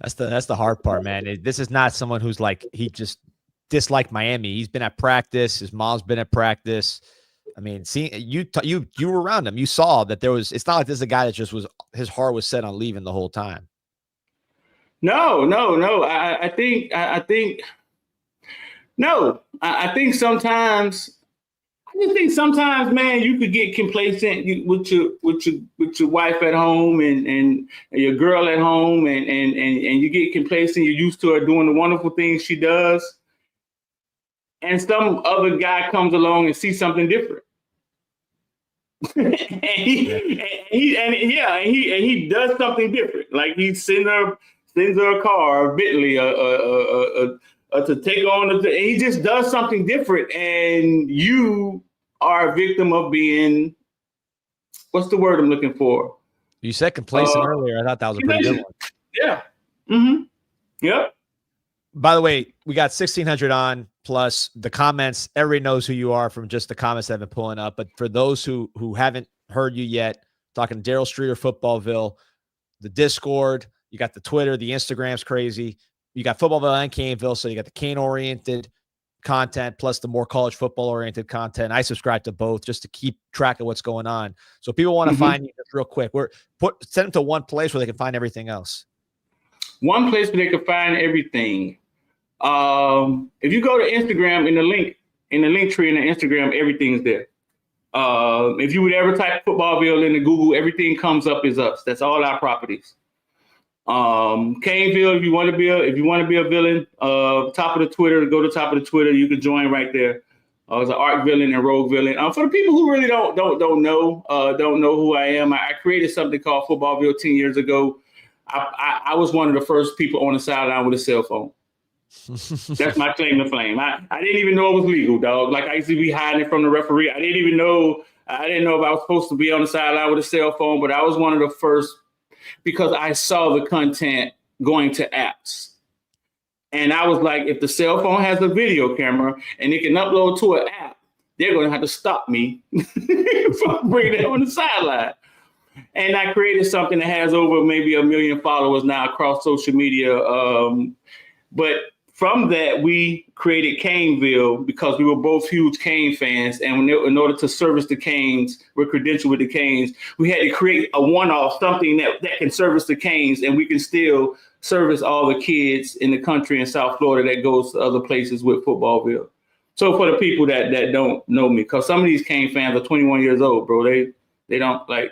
That's the hard part, man. This is not someone who's like, he just disliked Miami. He's been at practice. His mom's been at practice. I mean, you were around him. You saw that it's not like this is a guy that just his heart was set on leaving the whole time. No. I think sometimes, man, you could get complacent with your wife at home and your girl at home, and you get complacent. You're used to her doing the wonderful things she does, and some other guy comes along and sees something different. and he does something different. Like he sends her a car, a Bentley, to take on he just does something different, and you are a victim of being, what's the word I'm looking for? You said complacent earlier. I thought that was a pretty good one. Yeah. Mm-hmm. Yep. By the way, we got 1,600 on, plus the comments. Everybody knows who you are from just the comments that I've been pulling up. But for those who haven't heard you yet, talking Darryl Streeter, Footballville, the Discord, you got the Twitter, the Instagram's crazy. You got Footballville and Caneville, so you got the Cane-oriented content plus the more college football-oriented content. I subscribe to both just to keep track of what's going on. So if people want to find you just real quick, send them to one place where they can find everything else. One place where they can find everything. If you go to Instagram, in the link tree in the Instagram, everything's there. If you would ever type Footballville into Google, everything comes up is us. That's all our properties. Caneville, if you want to be a villain, top of the Twitter, go to top of the Twitter. You can join right there. It's an art villain and rogue villain. For the people who really don't know who I am, I created something called Footballville 10 years ago. I was one of the first people on the sideline with a cell phone. That's my claim to fame. I didn't even know it was legal, dog. Like I used to be hiding it from the referee. I didn't know if I was supposed to be on the sideline with a cell phone, but I was one of the first, because I saw the content going to apps. And I was like, if the cell phone has a video camera and it can upload to an app, they're going to have to stop me from bringing it on the sideline. And I created something that has over maybe 1 million followers now across social media. But from that, we created Caneville because we were both huge Cane fans. And in order to service the Canes, we're credentialed with the Canes, we had to create a one-off, something that can service the Canes, and we can still service all the kids in the country in South Florida that goes to other places with Footballville. So for the people that don't know me, because some of these Cane fans are 21 years old, bro. They don't like.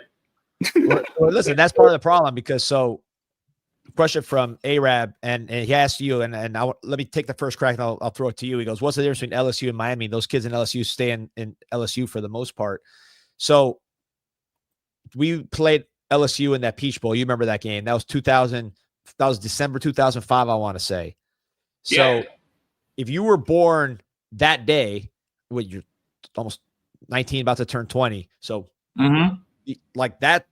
Well, listen, that's part of the problem because question from Arab and he asked you, and let me take the first crack and I'll throw it to you. He goes, what's the difference between LSU and Miami? Those kids in LSU stay in LSU for the most part. So we played LSU in that Peach Bowl. You remember that game. That was December 2005, I want to say. So if you were born that day, you're almost 19, about to turn 20. So like that,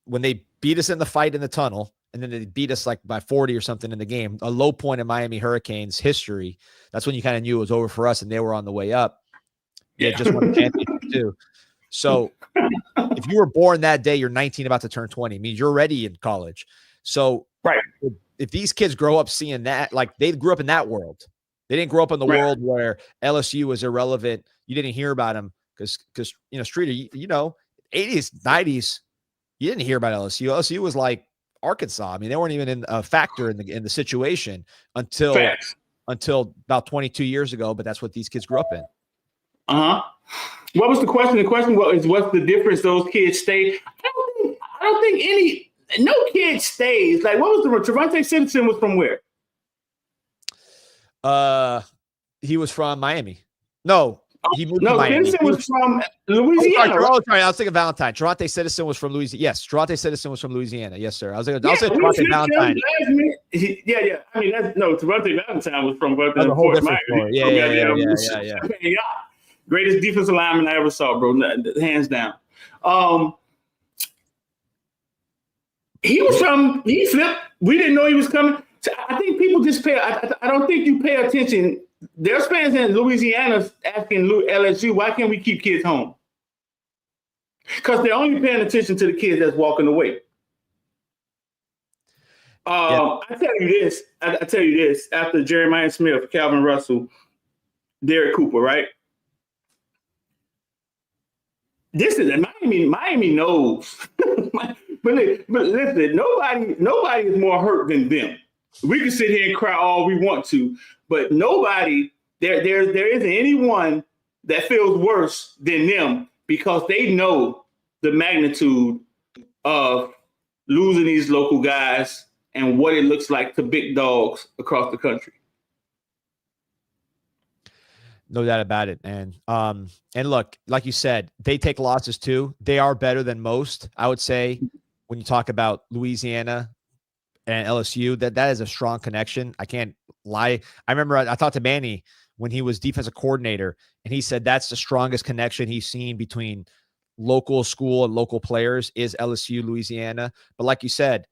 when they beat us in the fight in the tunnel, and then they beat us like by 40 or something in the game, a low point in Miami Hurricanes history. That's when you kind of knew it was over for us and they were on the way up. Yeah, just won the championship too. So if you were born that day, you're 19, about to turn 20. It means you're already in college. So right, if these kids grow up seeing that, like they grew up in that world. They didn't grow up in the world where LSU was irrelevant. You didn't hear about them because Streeter, 80s, 90s, you didn't hear about LSU. LSU was like Arkansas. I mean, they weren't even in a factor in the situation until about 22 years ago. But that's what these kids grew up in. What was the question? The question was, what's the difference? Those kids stay. I don't think no kid stays. Like, what was the Trevante Simpson was from where? He was from Miami. No. He moved to Miami. Citizen was from Louisiana. Sorry, I was thinking Valentine. Trevante Citizen was from Louisiana. Yes, Trevante Citizen was from Louisiana. Yes, sir. I was like, Trevante Valentine. Yeah. I mean, Trevante Valentine was from Fort Miami. Yeah. Greatest defensive lineman I ever saw, bro. Hands down. He flipped. We didn't know he was coming. I think people just I don't think you pay attention. There's fans in Louisiana asking LSU, why can't we keep kids home? Because they're only paying attention to the kids that's walking away. I tell you this, after Jeremiah Smith, Calvin Russell, Derrek Cooper, right? This is Miami knows. but listen, nobody is more hurt than them. We can sit here and cry all we want to, but nobody, there isn't anyone that feels worse than them because they know the magnitude of losing these local guys and what it looks like to big dogs across the country. No doubt about it. And look, like you said, they take losses too. They are better than most, I would say, when you talk about Louisiana and LSU, that is a strong connection. I can't lie. I remember I talked to Manny when he was defensive coordinator, and he said that's the strongest connection he's seen between local school and local players is LSU, Louisiana. But like you said,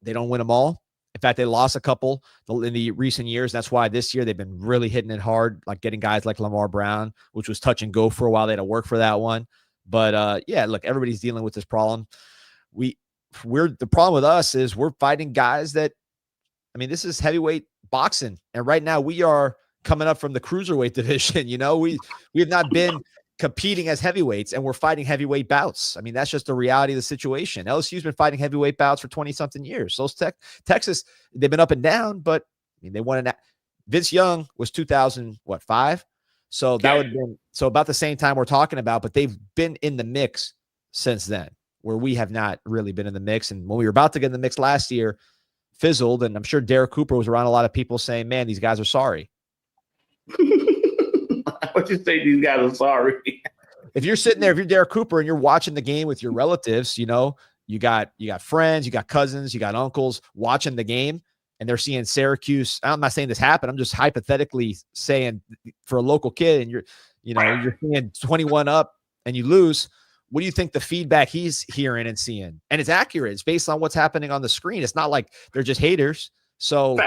they don't win them all. In fact, they lost a couple in the recent years. That's why this year they've been really hitting it hard, like getting guys like Lamar Brown, which was touch and go for a while. They had to work for that one. But look, everybody's dealing with this problem. The problem with us is we're fighting guys that, I mean, this is heavyweight boxing. And right now we are coming up from the cruiserweight division. We have not been competing as heavyweights and we're fighting heavyweight bouts. I mean, that's just the reality of the situation. LSU's been fighting heavyweight bouts for 20 something years. So Texas, they've been up and down, but I mean, they won Vince Young was 2005. So that would have been, about the same time we're talking about, but they've been in the mix since then, where we have not really been in the mix. And when we were about to get in the mix last year, fizzled. And I'm sure Derrek Cooper was around a lot of people saying, man, these guys are sorry. What you say? These guys are sorry. If you're sitting there, if you're Derrek Cooper and you're watching the game with your relatives, you got friends, you got cousins, you got uncles watching the game, and they're seeing Syracuse. I'm not saying this happened. I'm just hypothetically saying for a local kid, and you're seeing 21 up and you lose. what do you think the feedback he's hearing and seeing? And it's accurate. It's based on what's happening on the screen. It's not like they're just haters. So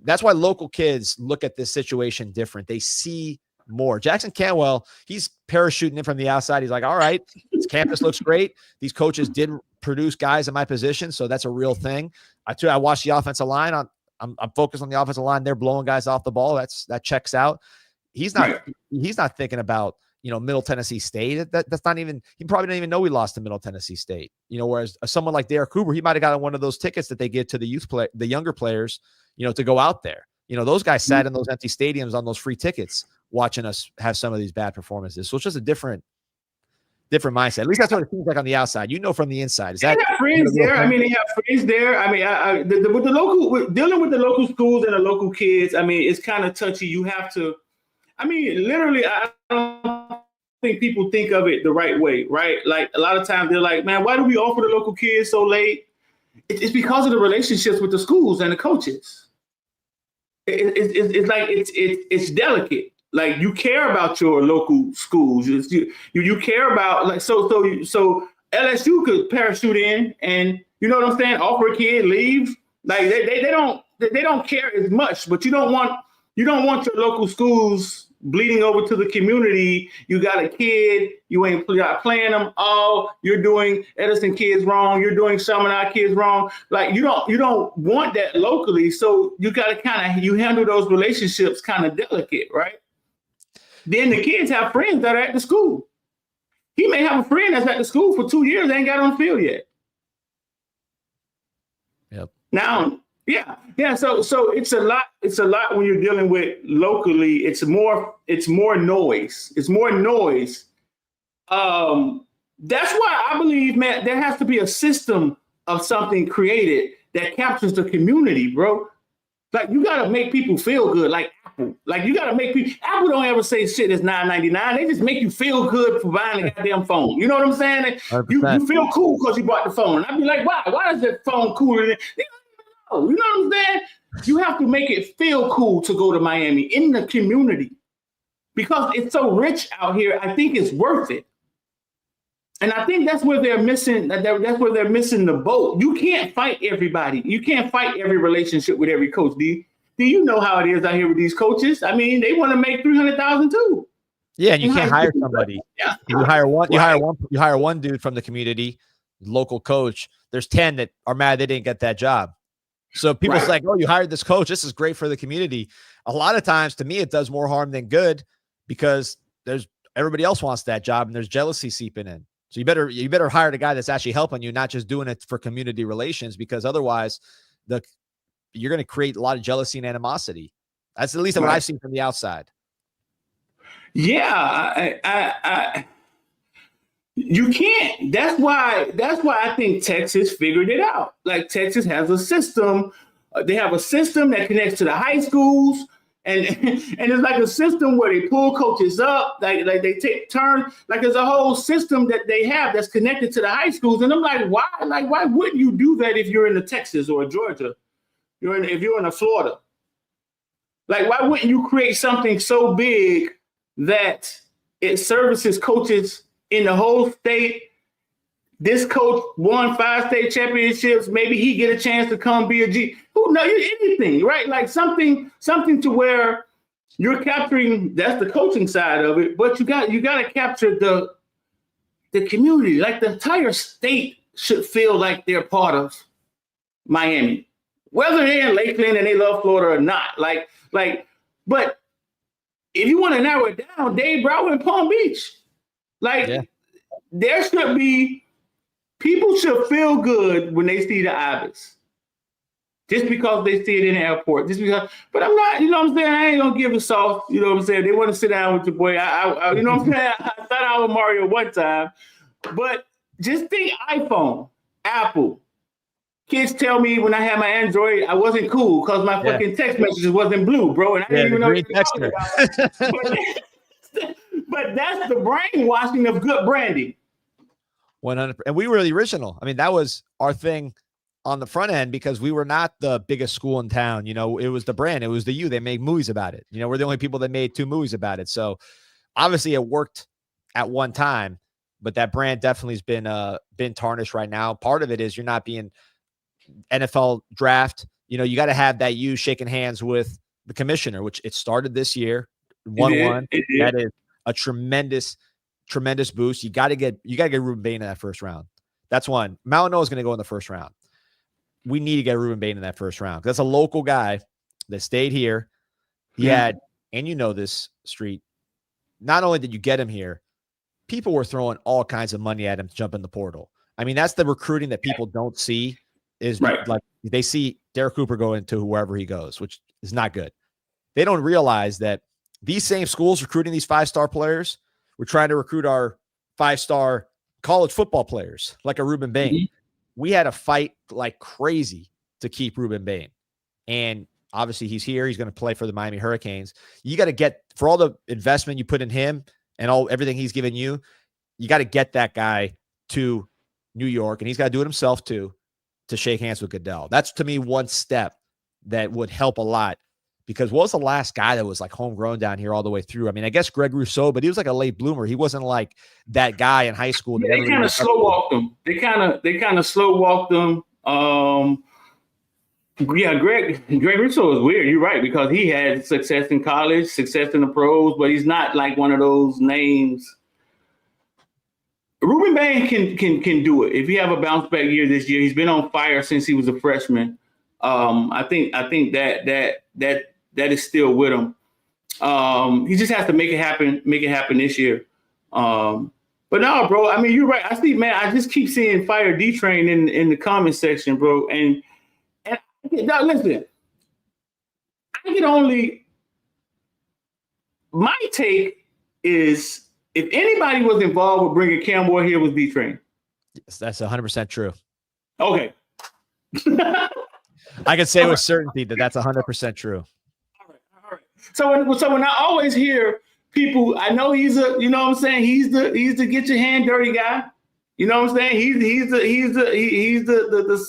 that's why local kids look at this situation different. They see more. Jackson Cantwell, he's parachuting in from the outside. He's like, all right, this campus looks great. These coaches did produce guys in my position, so that's a real thing. I watched the offensive line. I'm focused on the offensive line. They're blowing guys off the ball. That checks out. He's not thinking about, Middle Tennessee State. That's not even, he probably didn't even know we lost to Middle Tennessee State. Whereas someone like Derrek Cooper, he might have gotten one of those tickets that they give to the younger players, to go out there. Those guys sat in those empty stadiums on those free tickets watching us have some of these bad performances. So it's just a different mindset. At least that's what it seems like on the outside. From the inside. Is that they have friends there? I mean, they have friends there. I mean, dealing with the local schools and the local kids, I mean, it's kind of touchy. You have to, I mean, literally, I don't think people think of it the right way, right? Like a lot of times they're like, man, why do we offer the local kids so late? It's because of the relationships with the schools and the coaches. It's like it's delicate. Like you care about your local schools. You care about like so LSU could parachute in and you know what I'm saying, offer a kid, leave. Like they don't care as much, but you don't want your local schools bleeding over to the community. You got a kid, you ain't playing them all. You're doing Edison kids wrong. You're doing some of our kids wrong. Like you don't want that locally. So you got to you handle those relationships kind of delicate, right? Then the kids have friends that are at the school. He may have a friend that's at the school for 2 years, ain't got on the field yet. Yep. Now, yeah. So it's a lot. It's a lot when you're dealing with locally. It's more noise. It's more noise. That's why I believe, man, there has to be a system of something created that captures the community, bro. Like you gotta make people feel good, like Apple. Like you gotta make people. Apple don't ever say shit is $9.99. They just make you feel good for buying a goddamn phone. You know what I'm saying? You feel cool because you bought the phone. I'd be like, why? Why is that phone cooler than? You know what I'm saying? You have to make it feel cool to go to Miami in the community because it's so rich out here. I think it's worth it. And I think that's where they're missing. That's where they're missing the boat. You can't fight everybody. You can't fight every relationship with every coach. Do you know how it is out here with these coaches? I mean, they want to make $300,000 too. Yeah, and you can't hire somebody. Yeah. You hire one. You hire one dude from the community, local coach. There's 10 that are mad they didn't get that job. So people's like, oh, you hired this coach. This is great for the community. A lot of times, to me, it does more harm than good because everybody else wants that job and there's jealousy seeping in. So you better hire the guy that's actually helping you, not just doing it for community relations, because otherwise you're going to create a lot of jealousy and animosity. That's at least what I've seen from the outside. Yeah, you can't. That's why I think Texas figured it out. Like Texas has a system. They have a system that connects to the high schools. And it's like a system where they pull coaches up, like they take turns. Like there's a whole system that they have that's connected to the high schools. And I'm like, why? Like, why wouldn't you do that if you're in the Texas or Georgia? If you're in a Florida? Like, why wouldn't you create something so big that it services coaches in the whole state? This coach won 5 state championships. Maybe he get a chance to come be a G. Who knows? Anything, right? Like something to where you're capturing. That's the coaching side of it. But you got to capture the community. Like the entire state should feel like they're part of Miami, whether they're in Lakeland and they love Florida or not. But if you want to narrow it down, Dave Broward and Palm Beach, there should be. People should feel good when they see the Ibis. Just because they see it in the airport. But I'm not, you know what I'm saying? I ain't gonna give a soft, you know what I'm saying? They want to sit down with your boy. I you know what I'm saying? I sat down with Mario one time. But just think iPhone, Apple. Kids tell me when I had my Android, I wasn't cool because my fucking text messages wasn't blue, bro. And I didn't even know what you were talking about. But that's the brainwashing of good branding. 100%. And we were the original. I mean, that was our thing on the front end because we were not the biggest school in town. You know, it was the brand. It was the U. They made movies about it. You know, we're the only people that made 2 movies about it. So obviously it worked at one time. but that brand definitely has been tarnished right now. Part of it is you're not being NFL draft. You got to have that you shaking hands with the commissioner, which it started this year, 1-1. That is a tremendous boost. You got to get Ruben Bain in that first round. That's one. Malinois is going to go in the first round. We need to get Ruben Bain in that first round. That's a local guy that stayed here. He had, and this, Street, not only did you get him here, people were throwing all kinds of money at him to jump in the portal. I mean, that's the recruiting that people don't see is like they see Derrek Cooper go into whoever he goes, which is not good. They don't realize that these same schools recruiting these 5-star players, we're trying to recruit our 5-star college football players like a Ruben Bain. Mm-hmm. We had to fight like crazy to keep Ruben Bain. And obviously he's here. He's going to play for the Miami Hurricanes. You got to get, for all the investment you put in him and everything he's given you, you got to get that guy to New York, and he's got to do it himself too, to shake hands with Goodell. That's, to me, one step that would help a lot, because what was the last guy that was like homegrown down here all the way through? I mean, I guess Greg Rousseau, but he was like a late bloomer. He wasn't like that guy in high school. Yeah, they kind of slow walked him. They kind of slow walked him. Greg Rousseau is weird. You're right, because he had success in college, success in the pros, but he's not like one of those names. Ruben Bain can do it. If he have a bounce back year this year, he's been on fire since he was a freshman. I think that is still with him. He just has to make it happen this year. But no, bro, I mean, you're right. I just keep seeing Fire D-Train in the comment section, bro. And now listen, my take is, if anybody was involved with bringing Cam Moore here, was D-Train. Yes, that's 100% true. Okay. I can say with certainty that that's 100% true. All right. So when I always hear people, I know he's a, you know what I'm saying? He's the get your hand dirty guy. You know what I'm saying? He's the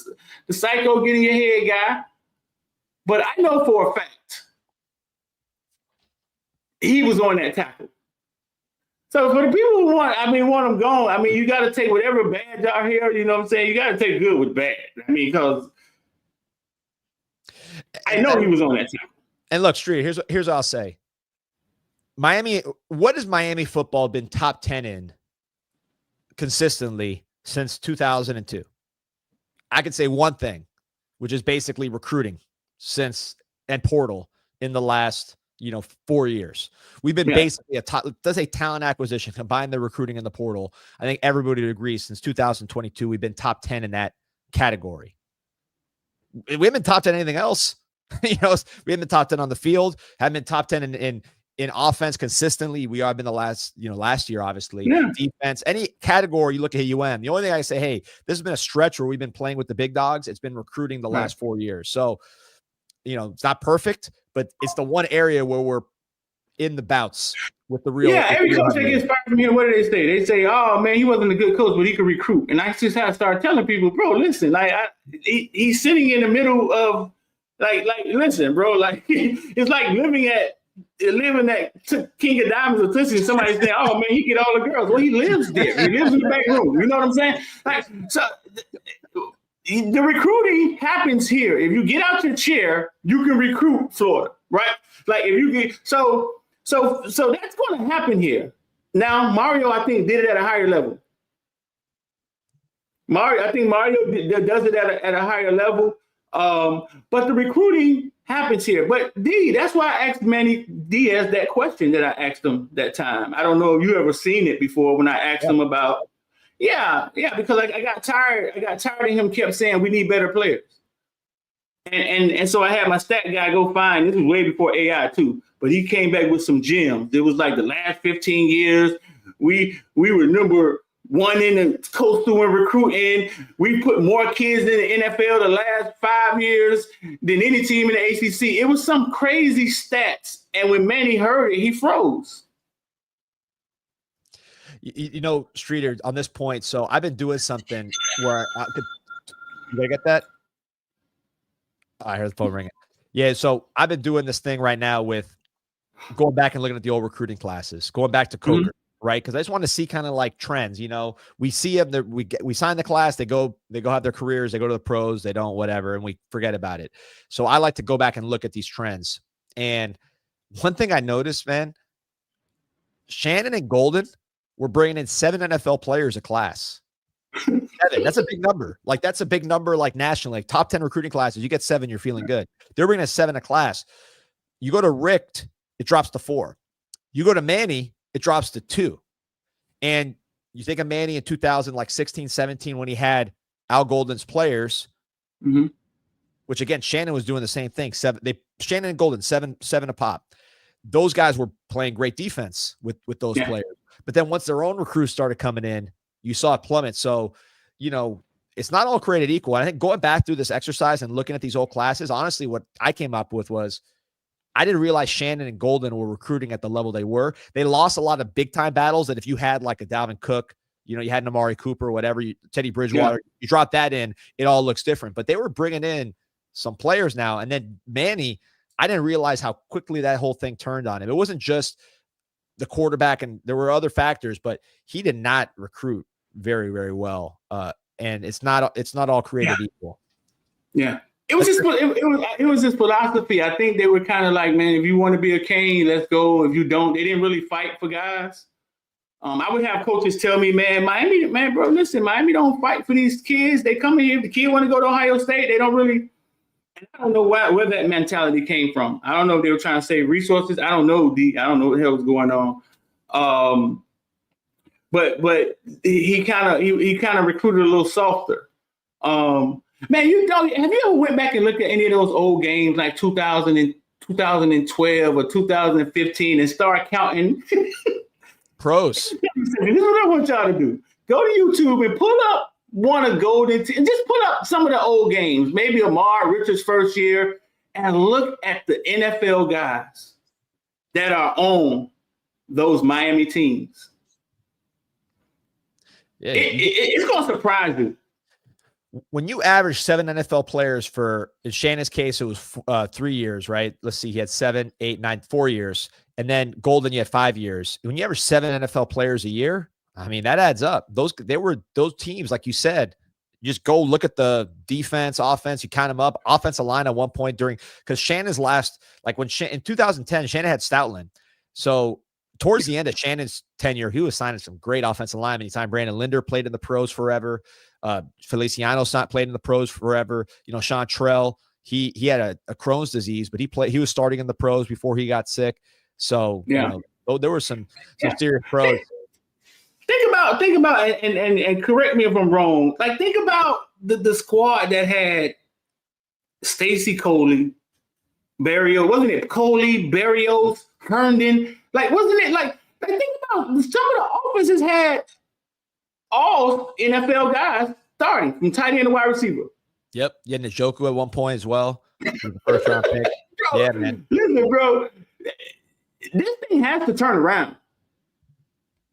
psycho getting your head guy. But I know for a fact he was on that tackle. So for the people who want him gone, you got to take whatever bad y'all here, you know what I'm saying? You got to take good with bad. Because I know he was on that team. And look, Street, here's what I'll say. Miami, what has Miami football been top 10 in consistently since 2002? I could say one thing, which is basically recruiting and portal in the last 4 years. We've been basically let's say talent acquisition, combine the recruiting and the portal. I think everybody would agree since 2022, we've been top 10 in that category. We haven't been top 10 anything else. We haven't been top 10 on the field, haven't been top 10 in offense consistently. We have been the last year, obviously. Yeah. Defense, any category you look at UM. The only thing I say, hey, this has been a stretch where we've been playing with the big dogs. It's been recruiting the last 4 years. So, it's not perfect, but it's the one area where we're in the bouts with the real. Yeah, every coach that gets fired from here, what do they say? They say, "Oh man, he wasn't a good coach, but he could recruit." And I just have to start telling people, bro, listen, he's sitting in the middle of, listen, bro, it's like living at King of Diamonds or Tootsie, and somebody saying, "Oh man, he get all the girls." Well, he lives there. He lives in the back room. You know what I'm saying? The recruiting happens here. If you get out your chair, you can recruit Florida, right? Like if you get so that's going to happen here. Now Mario, I think, did it at a higher level. Mario does it at a higher level. But the recruiting happens here. But that's why I asked Manny Diaz that question that I asked him that time. I don't know if you ever seen it before when I asked him about. Yeah, because I got tired. I got tired of him kept saying we need better players. And so I had my stat guy go find, this was way before AI too, but he came back with some gems. It was like the last 15 years, we were number one in the coastal and recruiting. We put more kids in the NFL the last 5 years than any team in the ACC. It was some crazy stats. And when Manny heard it, he froze. Streeter, on this point, so I've been doing something where you gotta get that? I heard the phone ringing. Yeah, so I've been doing this thing right now with going back and looking at the old recruiting classes, going back to Coker. right? Because I just want to see kind of like trends. You know, we see them, we sign the class, they go have their careers, they go to the pros, they don't, whatever, and we forget about it. So I like to go back and look at these trends. And one thing I noticed, man, Shannon and Golden were bringing in 7 NFL players a class. 7. That's a big number. Like, that's a big number, like nationally, like top 10 recruiting classes. You get 7, you're feeling good. They're bringing a 7 a class. You go to Richt, it drops to 4. You go to Manny, it drops to 2. And you think of Manny in 2016, 17, when he had Al Golden's players, which again, Shannon was doing the same thing. Shannon and Golden, 7 a pop. Those guys were playing great defense with those players. But then once their own recruits started coming in, you saw it plummet. So, you know, it's not all created equal. And I think going back through this exercise and looking at these old classes, honestly, what I came up with was I didn't realize Shannon and Golden were recruiting at the level they were. They lost a lot of big time battles that if you had like a Dalvin Cook, you know, you had an Amari Cooper, or whatever, Teddy Bridgewater, you drop that in, it all looks different. But they were bringing in some players now. And then Manny, I didn't realize how quickly that whole thing turned on him. It wasn't just the quarterback, and there were other factors, but he did not recruit very, very well. And it's not all created equal. Yeah. It was his philosophy. I think they were kind of like, man, if you want to be a Kane, let's go. If you don't, they didn't really fight for guys. I would have coaches tell me, Miami don't fight for these kids. They come in here. If the kid want to go to Ohio State, they don't really. I don't know where that mentality came from. I don't know if they were trying to save resources. I don't know. I don't know what the hell was going on. But he kind of recruited a little softer. Man, have you ever went back and looked at any of those old games like 2012 or 2015 and start counting pros? This is what I want y'all to do. Go to YouTube and pull up one of Golden and just pull up some of the old games, maybe Amar Richards' first year, and look at the NFL guys that are on those Miami teams. Yeah, it's going to surprise you. When you average 7 NFL players for, in Shannon's case, it was 3 years, right? Let's see, he had 7, 8, 9, 4 years. And then Golden, you had 5 years. When you average 7 NFL players a year, I mean, that adds up. Those teams, like you said, you just go look at the defense, offense, you count them up. Offensive line at one point because Shannon's last, like in 2010, Shannon had Stoutland. So towards the end of Shannon's tenure, he was signing some great offensive linemen. He signed Brandon Linder, played in the pros forever. Feliciano played in the pros forever. You know, Sean Trell, he had a Crohn's disease, but he was starting in the pros before he got sick. So, you know, there were some serious pros. Think about, and correct me if I'm wrong. Like, think about the squad that had Stacy Coley, Barrios, wasn't it? Coley, Barrios, Herndon. Like, wasn't it like think about some of the offenses had all NFL guys starting from tight end to wide receiver. Yep. You had Njoku at one point as well. The first round pick. Bro, yeah, man. Listen, bro, this thing has to turn around.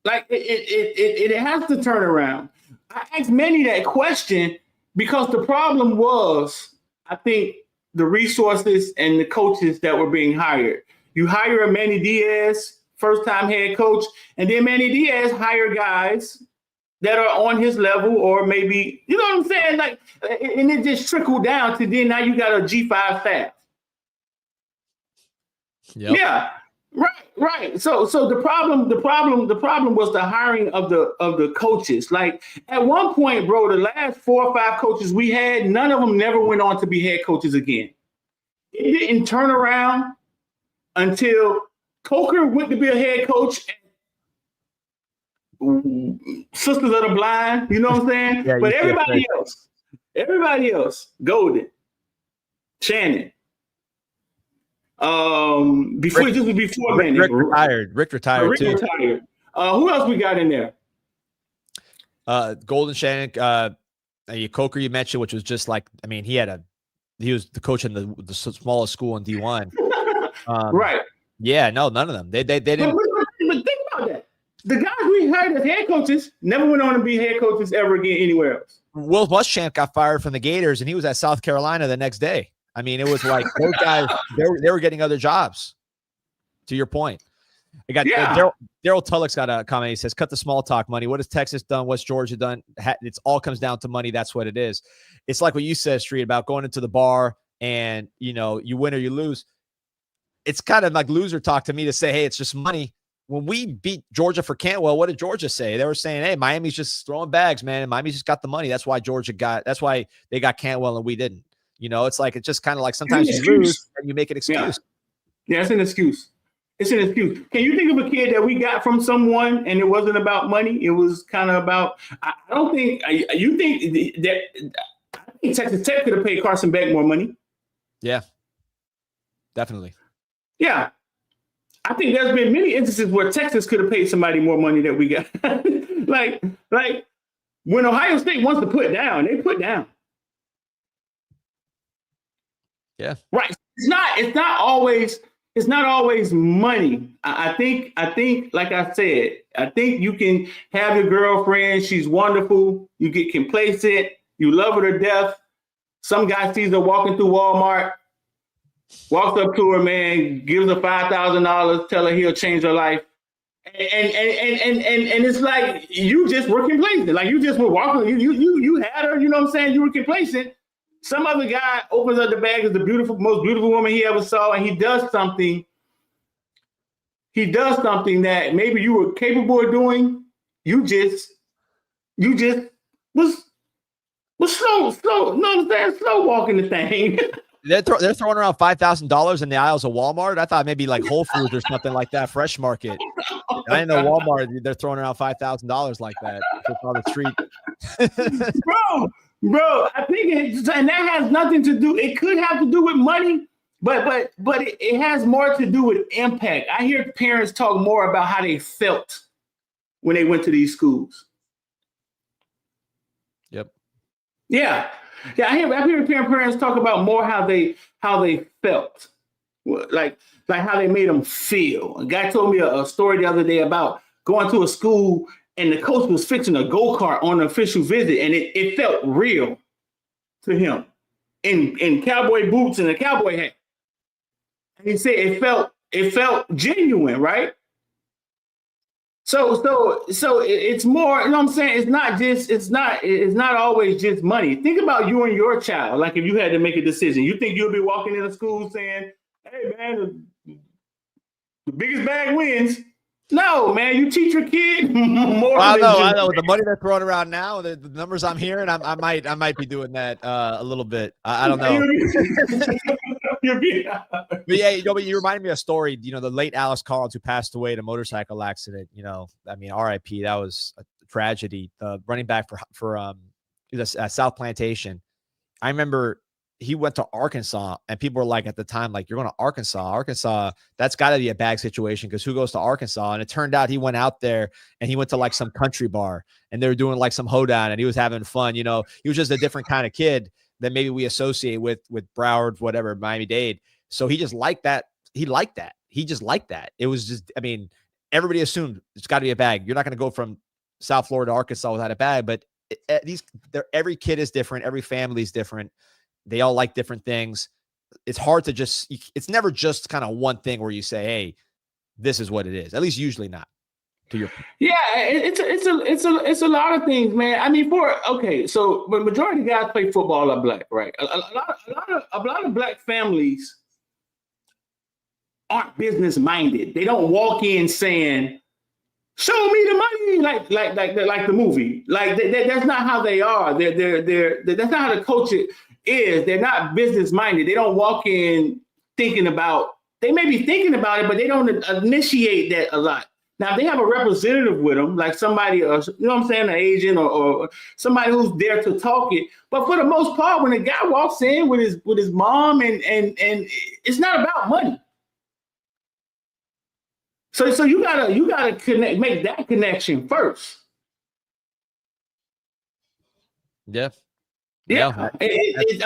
Like, it has to turn around. I asked Manny that question because the problem was, I think, the resources and the coaches that were being hired. You hire a Manny Diaz, first-time head coach, and then Manny Diaz hire guys that are on his level, or maybe, you know what I'm saying? Like, and it just trickled down to then now you got a G5 staff. Yep. Yeah. Right. So the problem was the hiring of the coaches. Like, at one point, bro, the last 4 or 5 coaches we had, none of them never went on to be head coaches again. It didn't turn around until Coker went to be a head coach. Sisters of the Blind, you know what I'm saying? Yeah, but everybody else, Golden, Shannon. Before Manny. Rick retired. Rick retired too. Who else we got in there? Golden, Shannon, Coker you mentioned, which was just like, I mean, he was the coach in the smallest school in D1. Right. Yeah, no, none of them. They didn't. But think about that. The guys we hired as head coaches never went on to be head coaches ever again anywhere else. Will Muschamp got fired from the Gators, and he was at South Carolina the next day. I mean, it was like those guys, they were getting other jobs, to your point. I got Daryl Tulloch's got a comment. He says, cut the small talk money. What has Texas done? What's Georgia done? It's all comes down to money. That's what it is. It's like what you said, Street, about going into the bar and, you know, you win or you lose. It's kind of like loser talk to me to say, hey, it's just money. When we beat Georgia for Cantwell, what did Georgia say? They were saying, hey, Miami's just throwing bags, man. And Miami's just got the money. That's why that's why they got Cantwell and we didn't. You know, it's just kind of like sometimes you lose and you make an excuse. Yeah, it's an excuse. It's an excuse. Can you think of a kid that we got from someone and it wasn't about money? It was kind of about, I think Texas Tech could have paid Carson Beck more money. Yeah, definitely. Yeah. I think there's been many instances where Texas could have paid somebody more money than we got. like when Ohio State wants to put down, they put down. Yeah. Right. It's not always money. I think, like I said, I think you can have your girlfriend. She's wonderful. You get complacent. You love her to death. Some guy sees her walking through Walmart, walks up to her, man, gives her $5,000, tell her he'll change her life. And it's like, you just were complacent. Like you just were walking, you had her, you know what I'm saying? You were complacent. Some other guy opens up the bag, is the most beautiful woman he ever saw, and he does something that maybe you were capable of doing. You just was slow walking the thing. They're throwing around $5,000 in the aisles of Walmart. I thought maybe like Whole Foods or something like that, Fresh Market. I didn't know Walmart. They're throwing around $5,000 like that just on the street. Bro, I think and that has nothing to do. It could have to do with money, but it has more to do with impact. I hear parents talk more about how they felt when they went to these schools. Yep. Yeah. I hear parents talk about more how they felt, like how they made them feel. A guy told me a story the other day about going to a school and the coach was fixing a go-kart on an official visit, and it felt real to him in cowboy boots and a cowboy hat. And he said it felt genuine, right? So it's more, you know what I'm saying? It's not always just money. Think about you and your child. Like if you had to make a decision, you think you'll be walking into school saying, hey man, the biggest bag wins. No, man, you teach your kid more. I know. The money they're throwing around now, the numbers I'm hearing, I might be doing that a little bit. I don't know. But yeah, but you reminded me of a story. You know, the late Alice Collins, who passed away in a motorcycle accident. You know, I mean, R.I.P. That was a tragedy. The running back for South Plantation. I remember he went to Arkansas, and people were like, at the time, like, you're going to Arkansas, that's got to be a bag situation, because who goes to Arkansas? And it turned out he went out there and he went to like some country bar, and they were doing like some hoedown, and he was having fun. You know, he was just a different kind of kid that maybe we associate with Broward, whatever, Miami-Dade. So he just liked that. He just liked that. It was just, I mean, everybody assumed it's got to be a bag. You're not going to go from South Florida to Arkansas without a bag, but every kid is different. Every family is different. They all like different things. It's hard to it's never just kind of one thing where you say, hey, this is what it is. At least usually not. Yeah, it's a lot of things, man. I mean, so the majority of guys play football are black, right? A lot of black families aren't business minded. They don't walk in saying, show me the money, like the movie. Like that's not how they are. That's not how the culture is. They're not business minded. They don't walk in thinking about. They may be thinking about it, but they don't initiate that a lot. Now, if they have a representative with them, like somebody, you know what I'm saying, an agent or somebody who's there to talk it. But for the most part, when a guy walks in with his mom and it's not about money. So you gotta connect, make that connection first. Yeah. Yeah,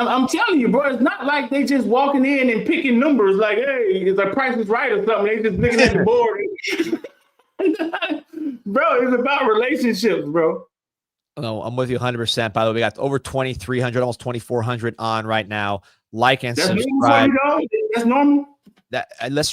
I'm telling you, bro. It's not like they just walking in and picking numbers like, hey, it's a Price is Right or something. They just looking at the board. Bro, it's about relationships, bro. No, I'm with you 100%. By the way, we got over 2,300, almost 2,400 on right now. Like and subscribe. That's normal. those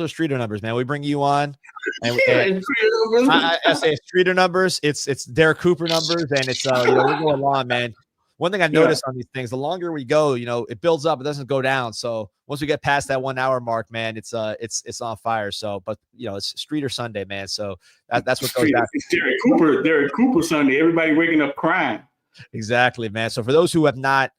are Streeter numbers, man. We bring you on, and I say Streeter numbers. It's Derrek Cooper numbers, and it's we're going on, man. One thing I noticed on these things, the longer we go, it builds up. It doesn't go down. So once we get past that 1 hour mark, man, it's on fire. So, but it's Streeter Sunday, man. So that's what goes down. It's Derrek Cooper Sunday. Everybody waking up crying. Exactly, man. So for those who have not,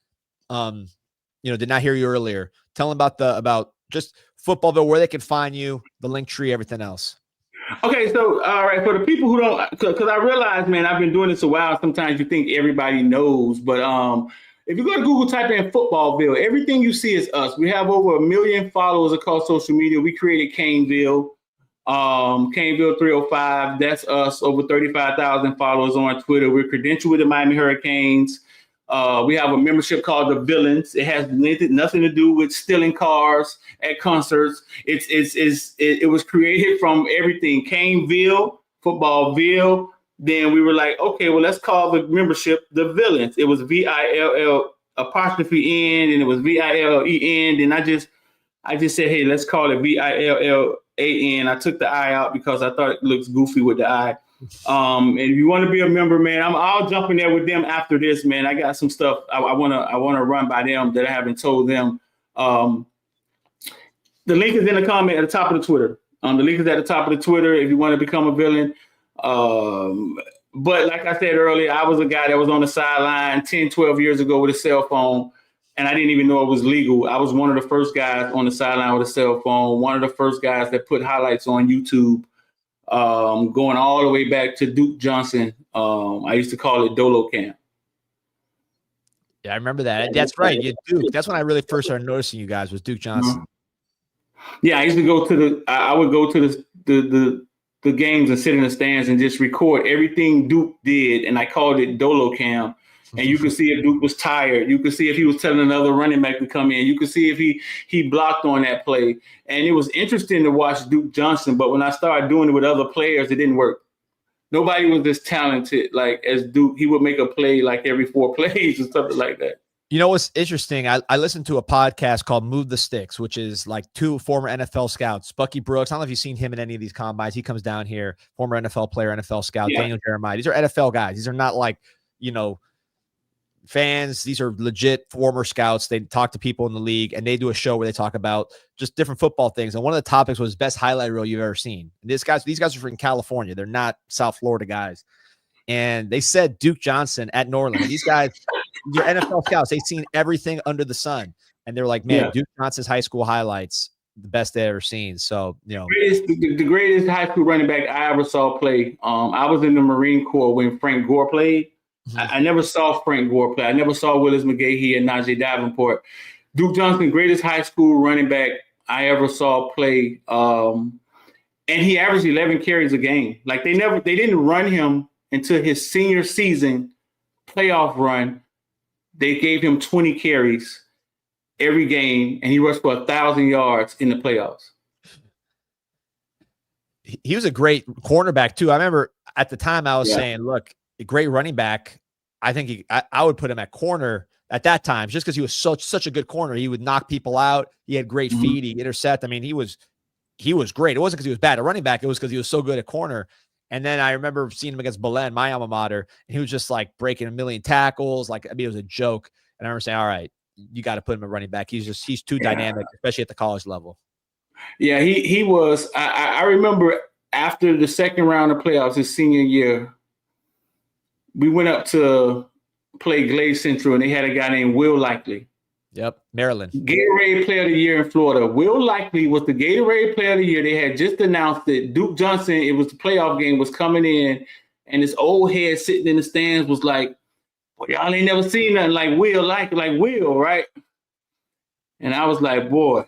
did not hear you earlier, tell them about just Footballville, where they can find you, the link tree, everything else. Okay, so all right, for the people who don't, because I realize, man, I've been doing this a while. Sometimes you think everybody knows, but if you go to Google, type in Footballville, everything you see is us. We have over 1 million followers across social media. We created Caneville, Caneville 305. That's us. Over 35,000 followers on Twitter. We're credentialed with the Miami Hurricanes. We have a membership called the Villains. It has nothing to do with stealing cars at concerts. It was created from everything. Caneville, Footballville. Then we were like, okay, well, let's call the membership the Villains. It was VILL apostrophe N, and it was VILLEN. Then I just said, hey, let's call it VILLAN. I took the I out because I thought it looks goofy with the I. And if you want to be a member, man, I'll jump in there with them after this, man. I got some stuff I wanna run by them that I haven't told them. The link is in the comment at the top of the Twitter. The link is at the top of the Twitter if you want to become a villain. But like I said earlier, I was a guy that was on the sideline 10, 12 years ago with a cell phone, and I didn't even know it was legal. I was one of the first guys on the sideline with a cell phone, one of the first guys that put highlights on YouTube. Going all the way back to Duke Johnson. I used to call it Dolo Camp. Yeah, I remember that. That's right. Duke. That's when I really first started noticing you guys was Duke Johnson. Yeah, I used to go to I would go to the games and sit in the stands and just record everything Duke did, and I called it Dolo Cam. And you could see if Duke was tired. You could see if he was telling another running back to come in. You could see if he blocked on that play. And it was interesting to watch Duke Johnson. But when I started doing it with other players, it didn't work. Nobody was as talented like as Duke. He would make a play like every 4 plays or something like that. You know what's interesting? I listened to a podcast called Move the Sticks, which is like 2 former NFL scouts. Bucky Brooks. I don't know if you've seen him in any of these combines. He comes down here, former NFL player, NFL scout. Yeah. Daniel Jeremiah. These are NFL guys. These are not like, fans. These are legit former scouts. They talk to people in the league, and they do a show where they talk about just different football things. And one of the topics was best highlight reel you've ever seen. And these guys are from California. They're not South Florida guys. And they said Duke Johnson at Norland. These guys, they're NFL scouts. They've seen everything under the sun. And they're like, man, Duke Johnson's high school highlights, the best they've ever seen. So, the greatest high school running back I ever saw play. I was in the Marine Corps when Frank Gore played. I never saw Frank Gore play. I never saw Willis McGahee and Najee Davenport. Duke Johnson, greatest high school running back I ever saw play. And he averaged 11 carries a game. Like they didn't run him until his senior season playoff run. They gave him 20 carries every game, and he rushed for 1,000 yards in the playoffs. He was a great cornerback too. I remember at the time I was saying, look, a great running back. I think I would put him at corner at that time just because he was such a good corner. He would knock people out. He had great feet. He intercept. I mean, he was great. It wasn't because he was bad at running back. It was because he was so good at corner. And then I remember seeing him against Belen, my alma mater, and he was just like breaking 1 million tackles. Like, I mean, it was a joke. And I remember saying, all right, you got to put him at running back. He's too dynamic, especially at the college level. Yeah, he was. I remember after the second round of playoffs his senior year, we went up to play Glade Central, and they had a guy named Will Likely. Yep, Maryland. Gatorade Player of the Year in Florida. Will Likely was the Gatorade Player of the Year. They had just announced that Duke Johnson, it was the playoff game, was coming in, and this old head sitting in the stands was like, well, y'all ain't never seen nothing like Will, like Will, right? And I was like, boy.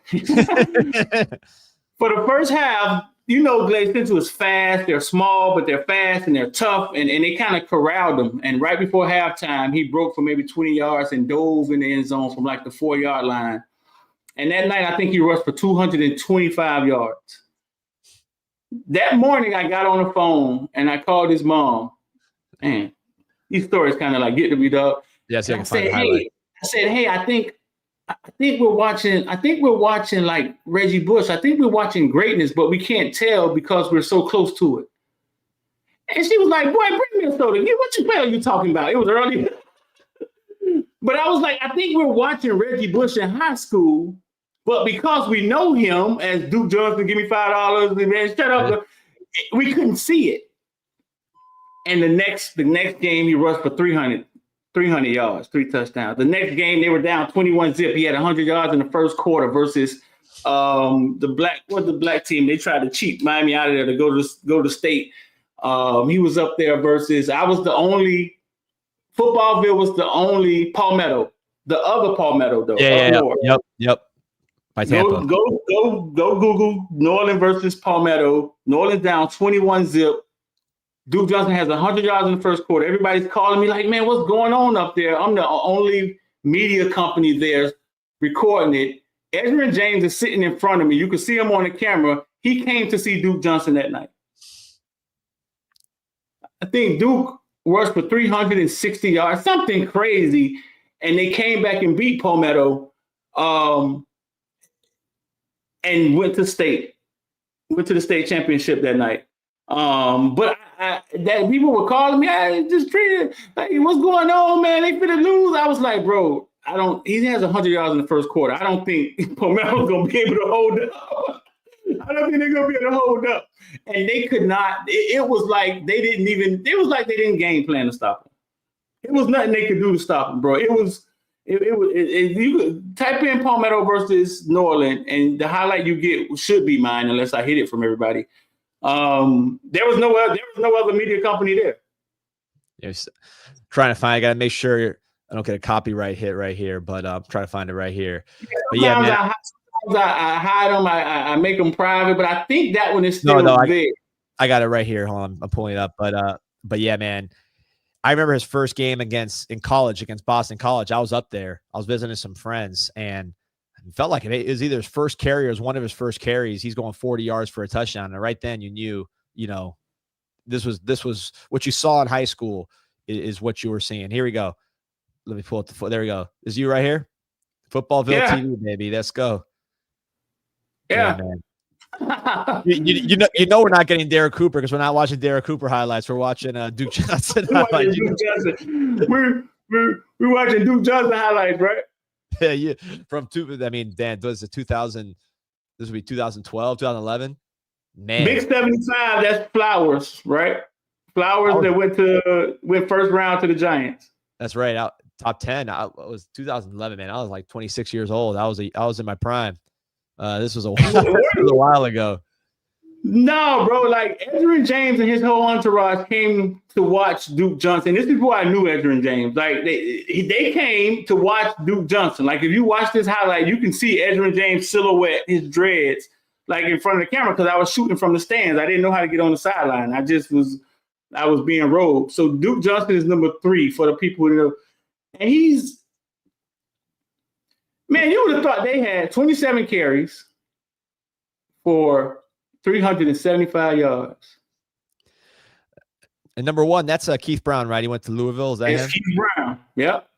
For the first half, Glade Central is fast. They're small, but they're fast and they're tough. And they kind of corralled him. And right before halftime, he broke for maybe 20 yards and dove in the end zone from like the 4-yard line. And that night, I think he rushed for 225 yards. That morning, I got on the phone and I called his mom. Man, these stories kind of like get to me, dog. Yes, I said, hey, I think I think we're watching like Reggie Bush. I think we're watching greatness, but we can't tell because we're so close to it. And she was like, boy, bring me a soda. What you are you talking about? It was early. But I was like, I think we're watching Reggie Bush in high school, but because we know him as Duke Johnson, give me $5, man, shut up. We couldn't see it. And the next game, he rushed for 300 yards, 3 touchdowns. The next game, they were down 21-0. He had 100 yards in the first quarter versus the black team. They tried to cheat Miami out of there to go to state. He was up there versus Footballville was the only Palmetto. The other Palmetto, though. Yep. By Tampa. Go Google New Orleans versus Palmetto. New Orleans down 21-0. Duke Johnson has 100 yards in the first quarter. Everybody's calling me like, man, what's going on up there? I'm the only media company there recording it. Edgerrin James is sitting in front of me. You can see him on the camera. He came to see Duke Johnson that night. I think Duke rushed for 360 yards, something crazy. And they came back and beat Palmetto and went to the state championship that night. But that people were calling me, I just treated like, what's going on, man? They finna lose. I was like, bro, he has 100 yards in the first quarter. I don't think Palmetto's gonna be able to hold up. I don't think they're gonna be able to hold up. And they could not. It was like they didn't game plan to stop him. It was nothing they could do to stop him, bro. You could type in Palmetto versus New Orleans, and the highlight you get should be mine, unless I hit it from everybody. There was no other media company there. Yes, trying to find. I got to make sure I don't get a copyright hit right here, but I'm trying to find it right here. But yeah, man. I hide them. I make them private, but I think that one is still there. I got it right here. Hold on, I'm pulling it up. But yeah, man. I remember his first game against Boston College. I was up there. I was visiting some friends, and it felt like it was either his first carry or it was one of his first carries. He's going 40 yards for a touchdown, and right then you knew, this was what you saw in high school is what you were seeing. Here we go. Let me pull up there we go. Is you right here? Footballville TV, baby. Let's go. Yeah, man. you know we're not getting Derrek Cooper because we're not watching Derrek Cooper highlights. We're watching Duke Johnson highlights. We're watching Duke Johnson highlights, right? Yeah. Dan, was it 2000? This would be 2012, 2011. Man, Big 75. That's Flowers, right? Flowers that went first round to the Giants. That's right. Top 10. It was 2011. Man, I was like 26 years old. I was in my prime. This was a while ago. No, bro. Like Edgerrin James and his whole entourage came to watch Duke Johnson. This is before I knew Edgerrin James. Like they came to watch Duke Johnson. Like if you watch this highlight, you can see Edgerrin James' silhouette, his dreads, like in front of the camera because I was shooting from the stands. I didn't know how to get on the sideline. I was being rogue. So Duke Johnson is number 3 for the people who know. And man, you would have thought they had 27 carries for 375 yards. And number 1, that's Keith Brown, right? He went to Louisville. Is that him? Keith Brown. Yep.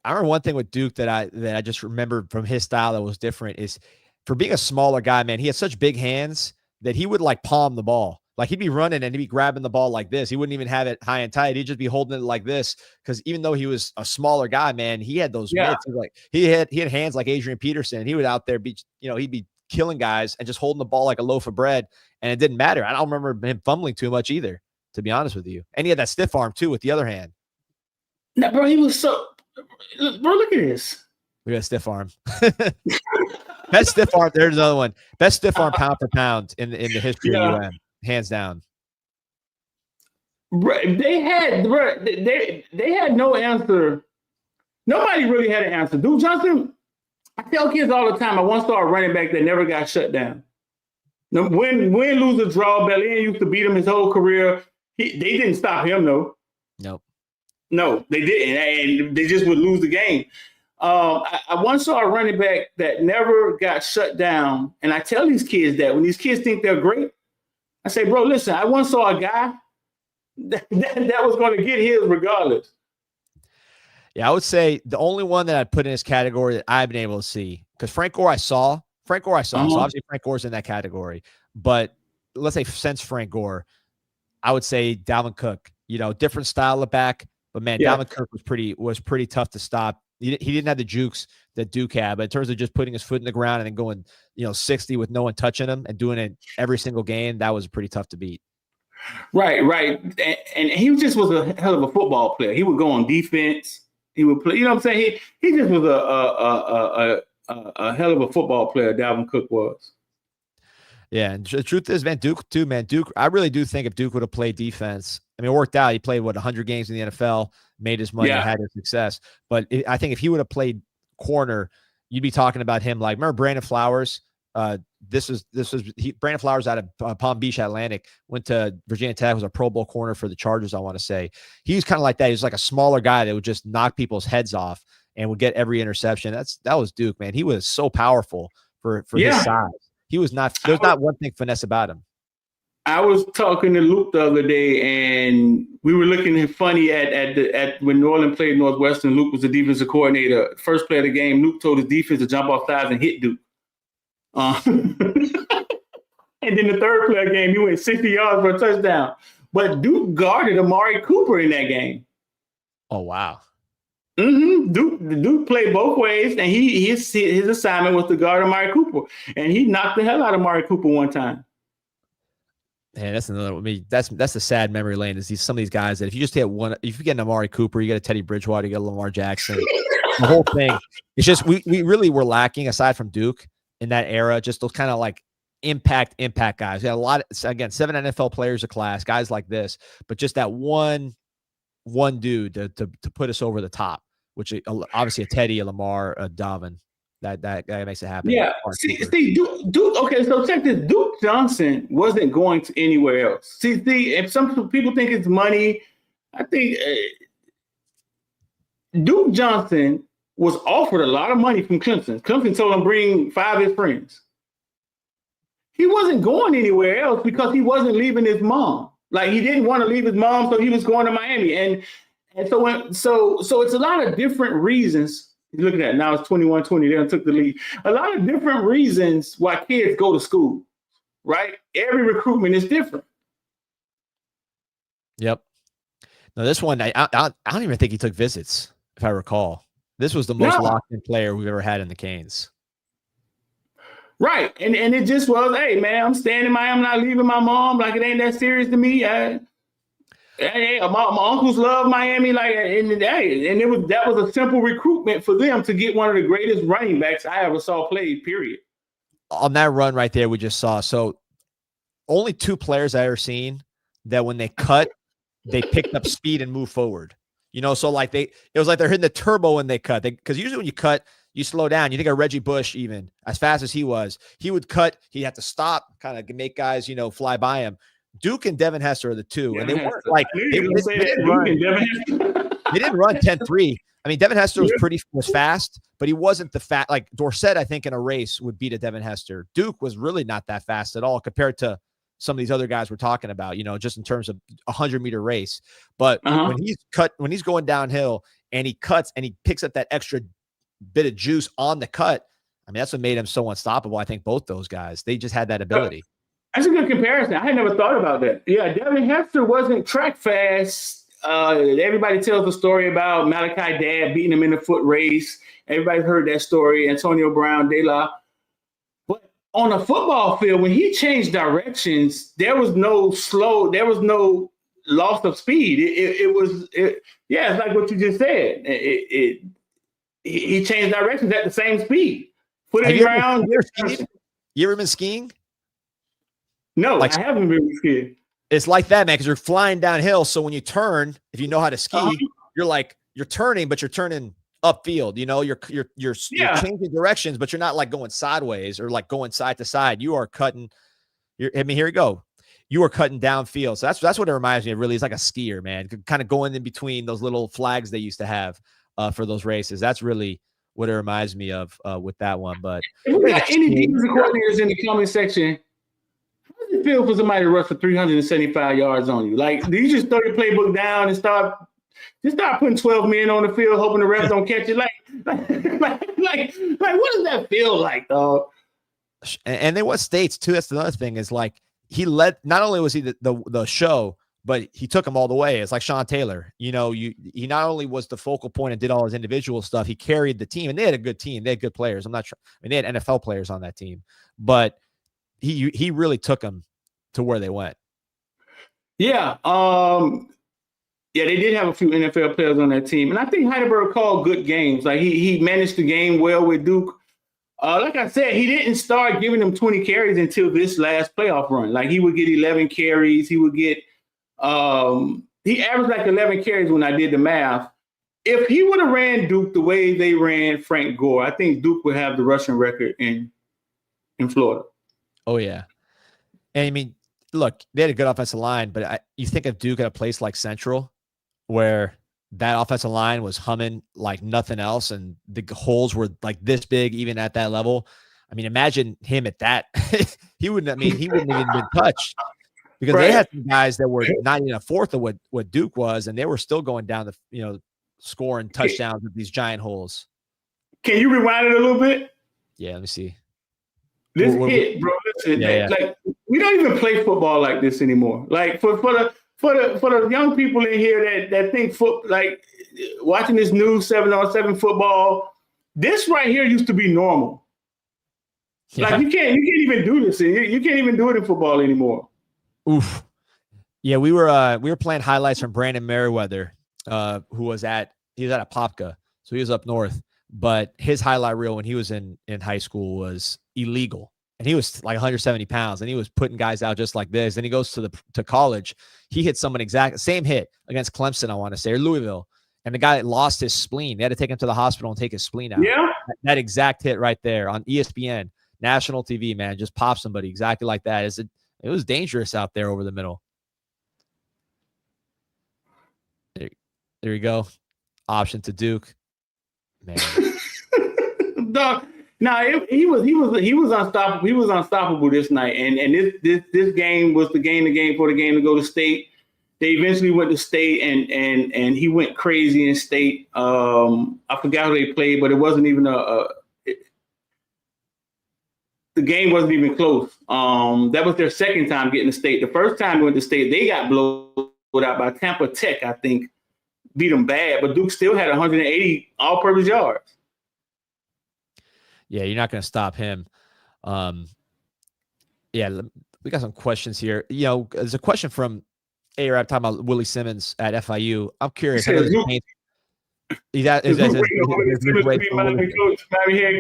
I remember one thing with Duke that I just remembered from his style that was different is for being a smaller guy, man, he had such big hands that he would like palm the ball. Like he'd be running and he'd be grabbing the ball like this. He wouldn't even have it high and tight. He'd just be holding it like this. Cause even though he was a smaller guy, man, he had those mitts. He had hands like Adrian Peterson. And he would out there be, he'd be killing guys and just holding the ball like a loaf of bread. And it didn't matter. I don't remember him fumbling too much either, to be honest with you. And he had that stiff arm too with the other hand. No, bro, he was so, bro, look at this. We got a stiff arm. Best stiff arm. There's another one. Best stiff arm pound for pound in the history of UM. Hands down. They had no answer. Nobody really had an answer. Duke Johnson, I tell kids all the time, I once saw a running back that never got shut down. Win, lose, or draw. Belen used to beat him his whole career. They didn't stop him, though. Nope. No, they didn't. And they just would lose the game. I once saw a running back that never got shut down. And I tell these kids that when these kids think they're great, I say, bro, listen, I once saw a guy that was going to get his regardless. Yeah, I would say the only one that I'd put in this category that I've been able to see, because Frank Gore I saw. So obviously Frank Gore's in that category. But let's say since Frank Gore, I would say Dalvin Cook. Different style of back, but man, Dalvin Cook was pretty tough to stop. He didn't have the jukes that Duke had, but in terms of just putting his foot in the ground and then going 60 with no one touching him and doing it every single game, that was pretty tough to beat. Right. And he just was a hell of a football player. He would go on defense. He would play. You know what I'm saying? He just was a hell of a football player. Dalvin Cook was. Yeah, and the truth is, man, Duke too, man. Duke, I really do think if Duke would have played defense, I mean, it worked out. He played 100 games in the NFL, made his money, and had his success. But I think if he would have played corner, you'd be talking about him like, remember Brandon Flowers? Brandon Flowers out of Palm Beach Atlantic, went to Virginia Tech, was a Pro Bowl corner for the Chargers, I want to say. He was kind of like that. He was like a smaller guy that would just knock people's heads off and would get every interception. That was Duke, man. He was so powerful for his size. He was not. There's not one thing finesse about him. I was talking to Luke the other day, and we were looking funny at when New Orleans played Northwestern. Luke was the defensive coordinator. First play of the game, Luke told his defense to jump off sides and hit Duke. And then the third play of the game, he went 60 yards for a touchdown. But Duke guarded Amari Cooper in that game. Oh wow. Duke played both ways, and his assignment was to guard Amari Cooper, and he knocked the hell out of Amari Cooper one time. Man, that's another. I mean, that's the sad memory lane. Is some of these guys that if you just hit one, if you get an Amari Cooper, you get a Teddy Bridgewater, you get a Lamar Jackson. The whole thing. It's just we really were lacking aside from Duke in that era. Just those kind of like impact guys. We had a lot. 7 NFL players a class, guys like this, but just that one dude to put us over the top. Which obviously a Teddy, a Lamar, a Dalvin, that makes it happen. Yeah. See, Duke. Okay, so check this. Duke Johnson wasn't going to anywhere else. See, if some people think it's money, I think Duke Johnson was offered a lot of money from Clemson. Clemson told him bring 5 of his friends. He wasn't going anywhere else because he wasn't leaving his mom. Like he didn't want to leave his mom, so he was going to Miami. And so it's a lot of different reasons. Look at that. Now it's 21-20. They took the lead. A lot of different reasons why kids go to school, right? Every recruitment is different. Yep. Now this one, I don't even think he took visits, if I recall. This was the most locked-in player we've ever had in the Canes. Right. And it just was, hey, man, I'm staying in Miami. I'm not leaving my mom. Like, it ain't that serious to me. Hey, my uncles love Miami, that was a simple recruitment for them to get one of the greatest running backs I ever saw play, period. On that run right there, we just saw. So only 2 players I ever seen that when they cut, they picked up speed and moved forward. So like it was like they're hitting the turbo when they cut. Because usually when you cut, you slow down. You think of Reggie Bush, even as fast as he would cut. He'd have to stop, kind of make guys, fly by him. Duke and Devin Hester are the 2, and they weren't like they didn't run 10-3. I mean, Devin Hester was fast, but he wasn't the fast. Like Dorsett, I think in a race would beat a Devin Hester. Duke was really not that fast at all compared to some of these other guys we're talking about. Just in terms of 100-meter race. But when he's going downhill and he cuts and he picks up that extra bit of juice on the cut, I mean, that's what made him so unstoppable. I think both those guys, they just had that ability. That's a good comparison. I had never thought about that. Yeah, Devin Hester wasn't track fast. Everybody tells the story about Malachi Dad beating him in the foot race. Everybody's heard that story. Antonio Brown, De La. But on a football field, when he changed directions, there was no loss of speed. It's like what you just said. He changed directions at the same speed. Foot in the ground. You ever been skiing? No, I haven't been skiing. It's like that, man, because you're flying downhill. So when you turn, if you know how to ski, you're turning, but you're turning upfield. You're changing directions, but you're not like going sideways or like going side to side. You are cutting. Here we go. You are cutting downfield. So that's what it reminds me of. Really, it's like a skier, man, kind of going in between those little flags they used to have for those races. That's really what it reminds me of with that one. But if we got any defensive coordinators in the comment section, how does it feel for somebody to rush for 375 yards on you? Like, do you just throw your playbook down and start Just start putting 12 men on the field, hoping the refs don't catch it. Like, what does that feel like, dog? And then what states too? That's another thing is like he led. Not only was he the show, but he took them all the way. It's like Sean Taylor. You know, he not only was the focal point and did all his individual stuff, he carried the team, and they had a good team. They had good players. I'm not sure. I mean, they had NFL players on that team, but he really took them to where they went. Yeah. Yeah, they did have a few NFL players on that team. And I think Heidelberg called good games. Like he managed the game well with Duke. Like I said, he didn't start giving them 20 carries until this last playoff run. Like he would get 11 carries. He would get he averaged like 11 carries when I did the math. If he would have ran Duke the way they ran Frank Gore, I think Duke would have the rushing record in Florida. Oh, yeah. And I mean, look, they had a good offensive line, but you think of Duke at a place like Central, where that offensive line was humming like nothing else, and the holes were like this big, even at that level. I mean, imagine him at that. he wouldn't have even been touched, because they had some guys that were not even a fourth of what Duke was, and they were still going down scoring touchdowns with these giant holes. Can you rewind it a little bit? Yeah, let me see. This hit, bro. Listen, like we don't even play football like this anymore. Like for the young people in here that think like watching this new 7-on-7 football, this right here used to be normal. Yeah. Like you can't even do this. You can't even do it in football anymore. Oof. Yeah, we were playing highlights from Brandon Merriweather, who was at Apopka, so he was up north. But his highlight reel when he was in high school was illegal. And he was like 170 pounds, and he was putting guys out just like this. Then he goes to college. He hit someone same hit against Clemson, I want to say, or Louisville. And the guy lost his spleen. They had to take him to the hospital and take his spleen out. Yeah. That exact hit right there on ESPN, national TV, man, just popped somebody exactly like that. It was dangerous out there over the middle. There you go. Option to Duke. Man. He was unstoppable. He was unstoppable this night, and this game was the game for the game to go to state. They eventually went to state, and he went crazy in state. I forgot who they played, but it wasn't even the game wasn't even close. That was their second time getting to state. The first time they went to state, they got blown out by Tampa Tech, I think, beat them bad, but Duke still had 180 all-purpose yards. Yeah, you're not going to stop him. Yeah, we got some questions here. You know, there's a question from A-Rap talking about Willie Simmons at FIU. I'm curious. Miami head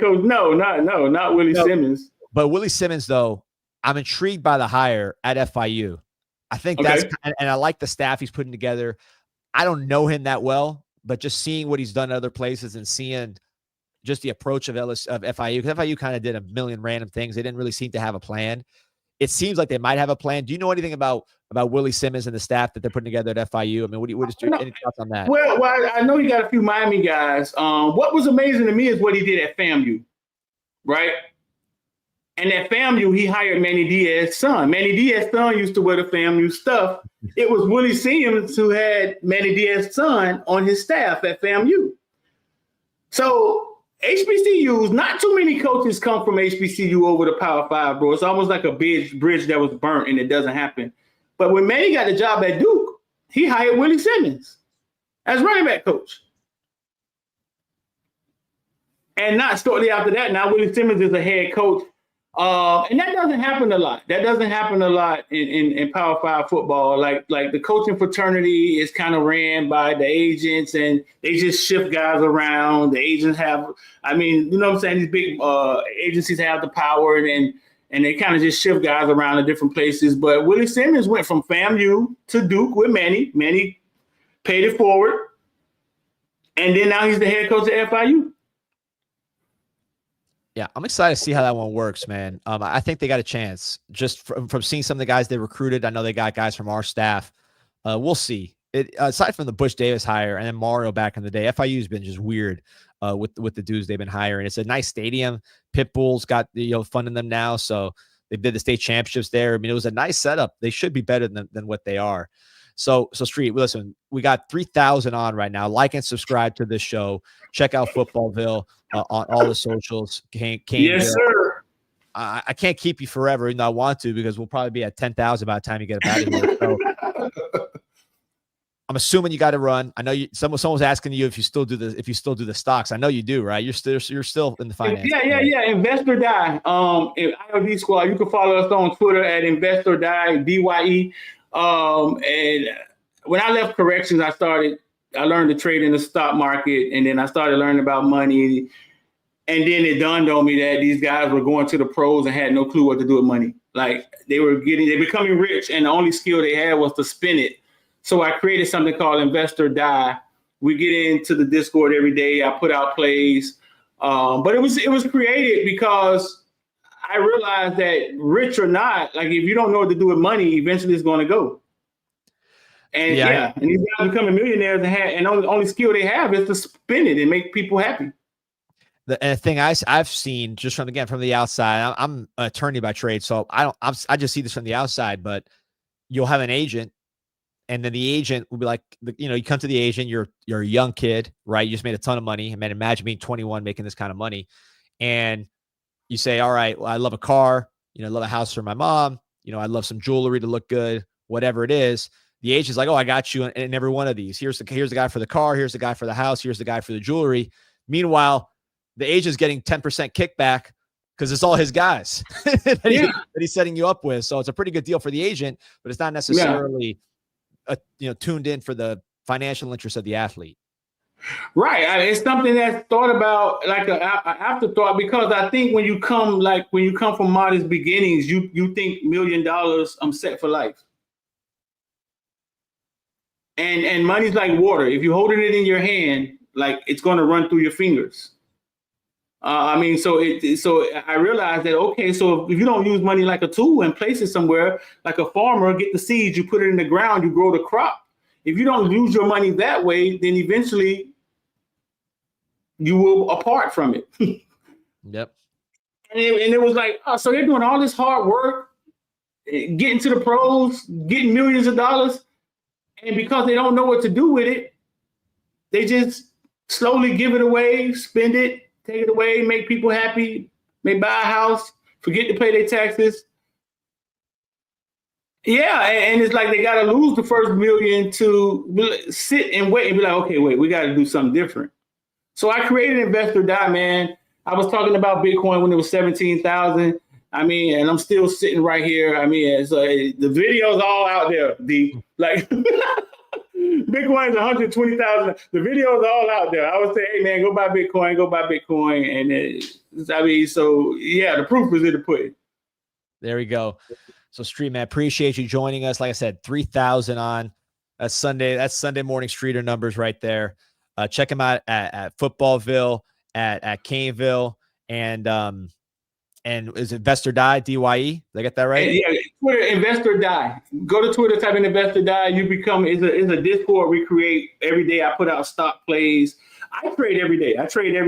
coach. No, not Willie Simmons. But Willie Simmons, though, I'm intrigued by the hire at FIU. I think and I like the staff he's putting together. I don't know him that well, but just seeing what he's done at other places and seeing just the approach of FIU, because FIU kind of did a million random things. They didn't really seem to have a plan. It seems like they might have a plan. Do you know anything about Willie Simmons and the staff that they're putting together at FIU? I mean, any thoughts on that? Well, I know he got a few Miami guys. What was amazing to me is what he did at FAMU, right? And at FAMU, he hired Manny Diaz's son. Manny Diaz's son used to wear the FAMU stuff. It was Willie Simmons who had Manny Diaz's son on his staff at FAMU. So HBCUs, not too many coaches come from HBCU over the Power 5, bro. It's almost like a bridge that was burnt and it doesn't happen. But when Manny got the job at Duke, he hired Willie Simmons as running back coach. And not shortly after that, now Willie Simmons is a head coach. And that doesn't happen a lot. That doesn't happen a lot in Power 5 football. Like the coaching fraternity is kind of ran by the agents, and they just shift guys around. The agents have, you know what I'm saying? These big agencies have the power, and they kind of just shift guys around to different places. But Willie Simmons went from FAMU to Duke with Manny. Manny paid it forward. And then now he's the head coach at FIU. Yeah, I'm excited to see how that one works, man. I think they got a chance just from seeing some of the guys they recruited. I know they got guys from our staff. We'll see. Aside from the Butch Davis hire and then Mario back in the day, FIU's been just weird with the dudes they've been hiring. It's a nice stadium. Pitbull's got funding them now, so they did the state championships there. I mean, it was a nice setup. They should be better than what they are. So Street, listen, we got 3,000 on right now. Like and subscribe to this show. Check out Footballville on all the socials. Yes, sir. I can't keep you forever, even though I want to, because we'll probably be at 10,000 by the time you get up out of here. So I'm assuming you got to run. I know someone was asking you if you still do the stocks. I know you do, right? You're still in the finance. Yeah. Investor Die. In IOD Squad, you can follow us on Twitter at Investor Die, DYE. And when I left corrections, I learned to trade in the stock market, and then I started learning about money. And then it dawned on me that these guys were going to the pros and had no clue what to do with money. Like they're becoming rich, and the only skill they had was to spin it. So I created something called Investor Die. We get into the Discord every day. I put out plays, but it was created because I realized that rich or not, like if you don't know what to do with money, eventually it's going to go. And and these guys becoming millionaires and only skill they have is to spin it and make people happy. The thing I've seen just from the outside, I'm an attorney by trade, so I just see this from the outside. But you'll have an agent. And then the agent will be like, you come to the agent, you're a young kid, right? You just made a ton of money. I mean, imagine being 21, making this kind of money. And you say, all right, well, I love a car, I love a house for my mom. I love some jewelry to look good, whatever it is. The agent's like, oh, I got you in every one of these. Here's the guy for the car. Here's the guy for the house. Here's the guy for the jewelry. Meanwhile, the agent's getting 10% kickback because it's all his guys that he's setting you up with. So it's a pretty good deal for the agent, but it's not necessarily tuned in for the financial interest of the athlete. Right. It's something that's thought about like an afterthought, because I think when you come from modest beginnings, you think $1 million, I'm set for life. And money's like water. If you're holding it in your hand, like it's going to run through your fingers. So I realized that, okay, so if you don't use money like a tool and place it somewhere, like a farmer, get the seeds, you put it in the ground, you grow the crop. If you don't use your money that way, then eventually you will apart from it. Yep. And it was like, oh, so they're doing all this hard work, getting to the pros, getting millions of dollars. And because they don't know what to do with it, they just slowly give it away, spend it, take it away, make people happy. They buy a house, forget to pay their taxes. Yeah, and it's like they got to lose the first $1 million to sit and wait and be like, okay, wait, we got to do something different. So I created Investor Die, man. I was talking about Bitcoin when it was 17,000. I mean, and I'm still sitting right here. I mean, it's the video's all out there. Bitcoin is 120,000. The video's all out there. I would say, hey man, go buy Bitcoin. And the proof is in the pudding. There we go. So Street, man, appreciate you joining us. Like I said, 3,000 on. That's Sunday morning Streeter numbers right there. Check him out at Footballville, at Caneville, and is Investor Die, DYE? Did I get that right? Yeah, Twitter, Investor Die. Go to Twitter, type in Investor Die. It's a Discord we create every day. I put out stock plays. I trade every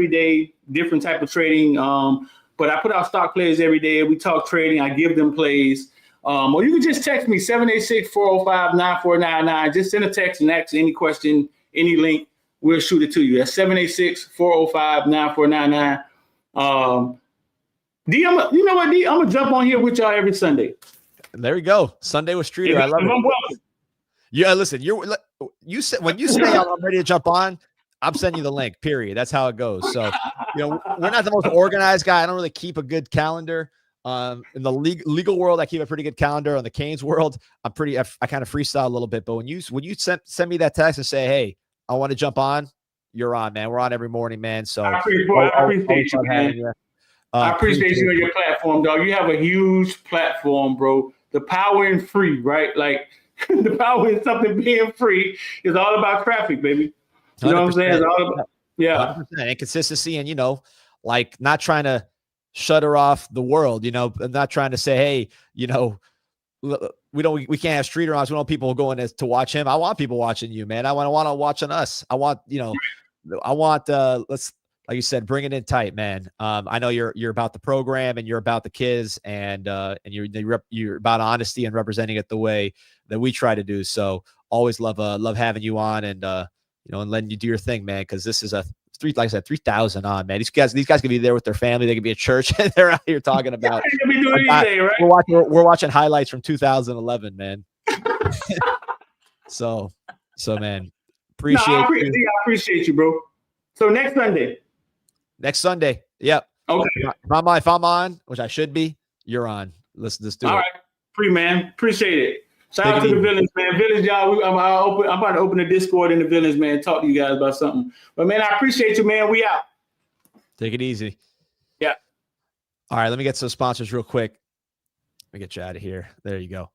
day, different type of trading. But I put out stock plays every day. We talk trading. I give them plays. Or you can just text me, 786-405-9499. Just send a text and ask any question, any link. We'll shoot it to you. That's 786-405-9499. D, you know what, D? I'm gonna jump on here with y'all every Sunday. There we go. Sunday with Streeter. I love it. Yeah, listen, you said when you say I'm ready to jump on, I'm sending you the link. Period. That's how it goes. So, we're not the most organized guy. I don't really keep a good calendar. In the legal world, I keep a pretty good calendar. On the Canes world, I kind of freestyle a little bit. But when you send me that text and say, hey, I want to jump on, you're on, man. We're on every morning, man. So I appreciate you, man. I appreciate you and your platform, dog. You have a huge platform, bro. The power in free, right? Like the power in something being free is all about traffic, baby. You know what I'm saying? It's all about, 100%. And consistency, and like not trying to shutter off the world, not trying to say, hey, we can't have Streeter on. So we don't want people going to watch him. I want people watching you, man. I want to watching us. I want, let's, like you said, bring it in tight, man. I know you're about the program and you're about the kids and you're about honesty and representing it the way that we try to do. So always love having you on and and letting you do your thing, man. Because this is like I said, 3,000 on, man. These guys can be there with their family. They can be at church, and they're out here talking about. We're watching highlights from 2011, man. so man, appreciate you. I appreciate you, bro. So next Sunday. Yep. Okay. If I'm on, which I should be, you're on. Let's do it. All right. Free, man. Appreciate it. Shout out to the Villains, man. Villains, y'all. I'm about to open the Discord in the Villains, man. Talk to you guys about something. But, man, I appreciate you, man. We out. Take it easy. Yeah. All right. Let me get some sponsors real quick. Let me get you out of here. There you go.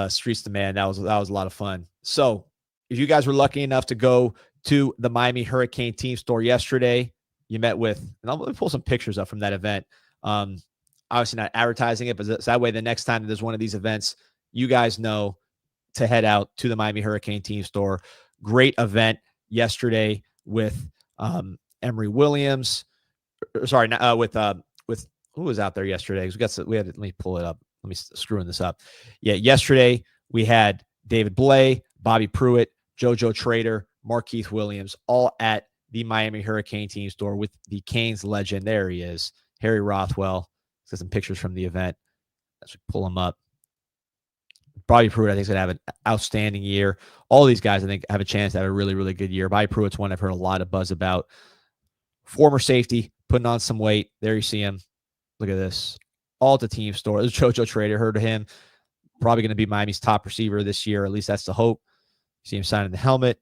Streets to Man. That was a lot of fun. So if you guys were lucky enough to go to the Miami Hurricane team store yesterday, you met with, and let me pull some pictures up from that event. Obviously not advertising it, but that way the next time there's one of these events, you guys know to head out to the Miami Hurricane team store. Great event yesterday with Emory Williams. Sorry, with who was out there yesterday? Let me pull it up. Let me screwing this up. Yeah, yesterday we had David Blay, Bobby Pruitt, JoJo Trader, Markeith Williams, all at the Miami Hurricane team store with the Canes legend. There he is, Harry Rothwell. Got some pictures from the event. Let's pull him up. Bobby Pruitt, I think, is going to have an outstanding year. All these guys, I think, have a chance to have a really, really good year. Bobby Pruitt's one I've heard a lot of buzz about. Former safety, putting on some weight. There you see him. Look at this. All at the team store. There's JoJo Trader. Heard of him. Probably going to be Miami's top receiver this year. At least that's the hope. You see him signing the helmet.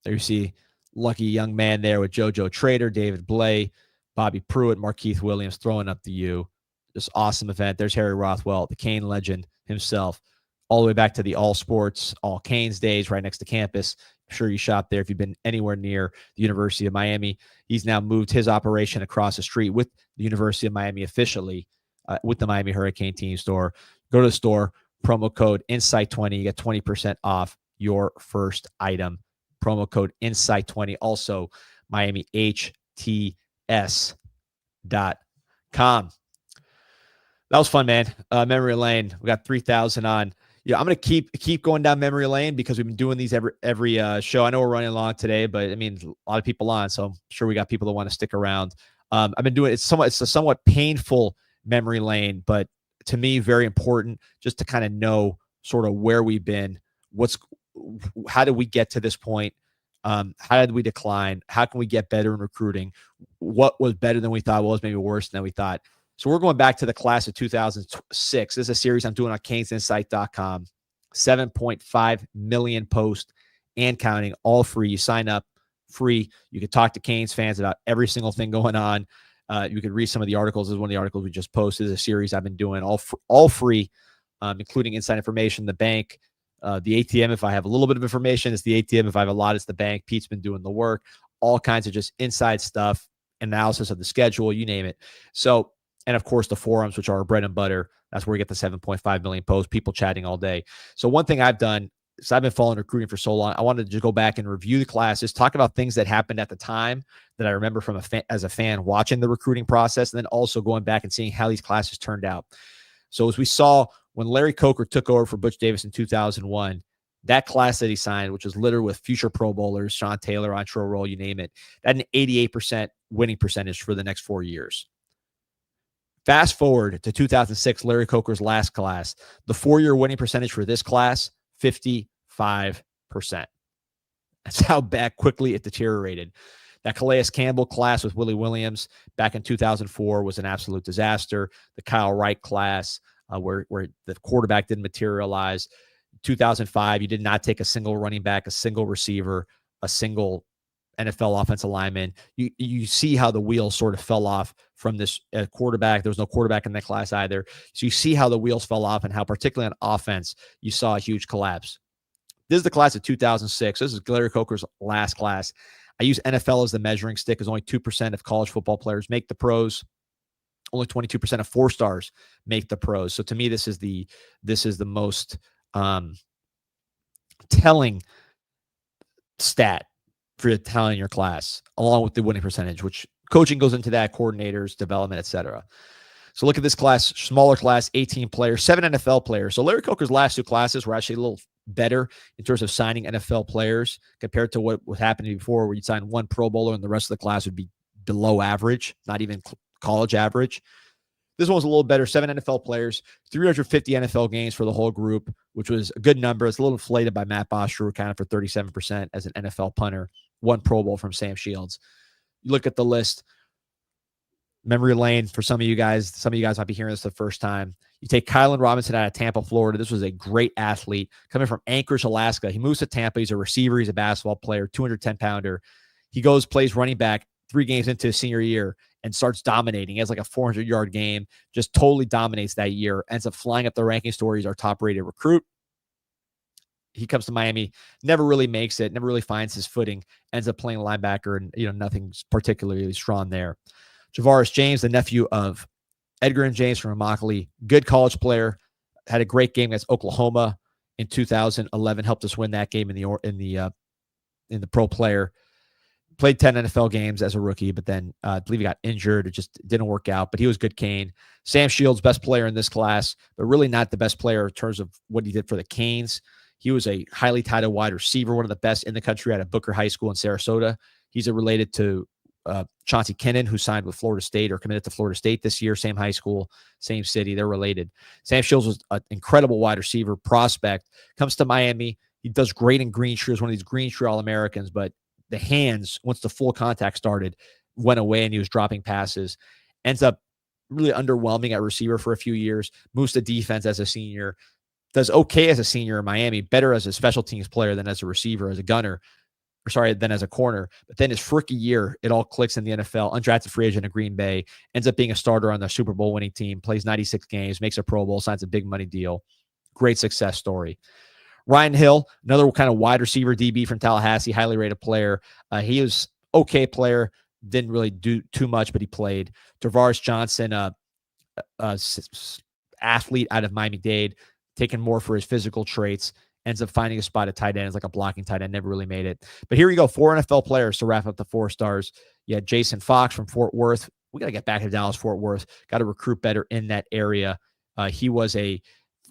There you see lucky young man there with JoJo Trader, David Blay, Bobby Pruitt, Markeith Williams throwing up the U. Just awesome event. There's Harry Rothwell, the Cane legend himself, all the way back to the All Sports, All Canes days right next to campus. I'm sure you shop there if you've been anywhere near the University of Miami. He's now moved his operation across the street with the University of Miami officially with the Miami Hurricane team store. Go to the store, promo code INSIGHT20. You get 20% off your first item. Promo code INSIGHT20. Also, MiamiHTS.com. That was fun, man. Memory lane. We got 3,000 on. Yeah, I'm gonna keep going down memory lane because we've been doing these every show. I know we're running long today, but I mean a lot of people on, so I'm sure we got people that want to stick around. I've been doing it's a somewhat painful memory lane, but to me very important just to kind of know sort of where we've been, how did we get to this point, how did we decline, how can we get better in recruiting, what was better than we thought, what was maybe worse than we thought. So we're going back to the class of 2006. This is a series I'm doing on CanesInsight.com. 7.5 million posts and counting, all free. You sign up free. You can talk to Canes fans about every single thing going on. You can read some of the articles. This is one of the articles we just posted. This is a series I've been doing all free, including inside information, the bank, the ATM. If I have a little bit of information, it's the ATM. If I have a lot, it's the bank. Pete's been doing the work. All kinds of just inside stuff, analysis of the schedule, you name it. So, and of course, the forums, which are our bread and butter. That's where we get the 7.5 million posts, people chatting all day. So one thing I've done, because I've been following recruiting for so long, I wanted to just go back and review the classes, talk about things that happened at the time that I remember from as a fan watching the recruiting process, and then also going back and seeing how these classes turned out. So as we saw when Larry Coker took over for Butch Davis in 2001, that class that he signed, which was littered with future Pro Bowlers, Sean Taylor, Antrell Roll, you name it, that had an 88% winning percentage for the next 4 years. Fast forward to 2006, Larry Coker's last class. The 4-year winning percentage for this class, 55%. That's how quickly it deteriorated. That Calais Campbell class with Willie Williams back in 2004 was an absolute disaster. The Kyle Wright class, where the quarterback didn't materialize. 2005, you did not take a single running back, a single receiver, a single NFL offensive lineman. You see how the wheels sort of fell off from this quarterback. There was no quarterback in that class either. So you see how the wheels fell off and how particularly on offense, you saw a huge collapse. This is the class of 2006. This is Larry Coker's last class. I use NFL as the measuring stick, as only 2% of college football players make the pros. Only 22% of 4-stars make the pros. So to me, this is the most telling stat for your talent in your class, along with the winning percentage, which coaching goes into that, coordinators, development, etc. So look at this class, smaller class, 18 players, 7 NFL players. So Larry Coker's last 2 classes were actually a little better in terms of signing NFL players compared to what was happening before, where you'd sign one Pro Bowler and the rest of the class would be below average, not even college average. This one was a little better. 7 NFL players, 350 NFL games for the whole group, which was a good number. It's a little inflated by Matt Bosher, who accounted for 37% as an NFL punter. 1 Pro Bowl from Sam Shields. You look at the list, memory lane for some of you guys. Some of you guys might be hearing this the first time. You take Kylan Robinson out of Tampa, Florida. This was a great athlete coming from Anchorage, Alaska. He moves to Tampa. He's a receiver. He's a basketball player, 210-pounder. He goes, plays running back 3 games into his senior year and starts dominating. He has like a 400-yard game, just totally dominates that year, ends up flying up the ranking store. He's our top-rated recruit. He comes to Miami, never really makes it, never really finds his footing, ends up playing linebacker, and nothing's particularly strong there. Javaris James, the nephew of Edgar and James from Immokalee, good college player, had a great game against Oklahoma in 2011, helped us win that game in the pro player. Played 10 NFL games as a rookie, but then I believe he got injured. It just didn't work out, but he was good Cane. Sam Shields, best player in this class, but really not the best player in terms of what he did for the Canes. He was a highly touted wide receiver, one of the best in the country out of Booker High School in Sarasota. He's related to Chauncey Kinnan, who signed with Florida State or committed to Florida State this year. Same high school, same city. They're related. Sam Shields was an incredible wide receiver prospect. Comes to Miami. He does great in green shoes, one of these green shoe All-Americans, but the hands, once the full contact started, went away and he was dropping passes. Ends up really underwhelming at receiver for a few years. Moves to defense as a senior. Does okay as a senior in Miami. Better as a special teams player than as a receiver, as a gunner. Than as a corner. But then his rookie year, it all clicks in the NFL. Undrafted free agent in Green Bay. Ends up being a starter on the Super Bowl winning team. Plays 96 games. Makes a Pro Bowl. Signs a big money deal. Great success story. Ryan Hill, another kind of wide receiver DB from Tallahassee, highly rated player. He was okay player, didn't really do too much, but he played. Tavares Johnson, athlete out of Miami-Dade, taken more for his physical traits, ends up finding a spot at tight end, as like a blocking tight end, never really made it. But here you go, 4 NFL players to wrap up the 4 stars. You had Jason Fox from Fort Worth. We got to get back to Dallas-Fort Worth. Got to recruit better in that area. He was a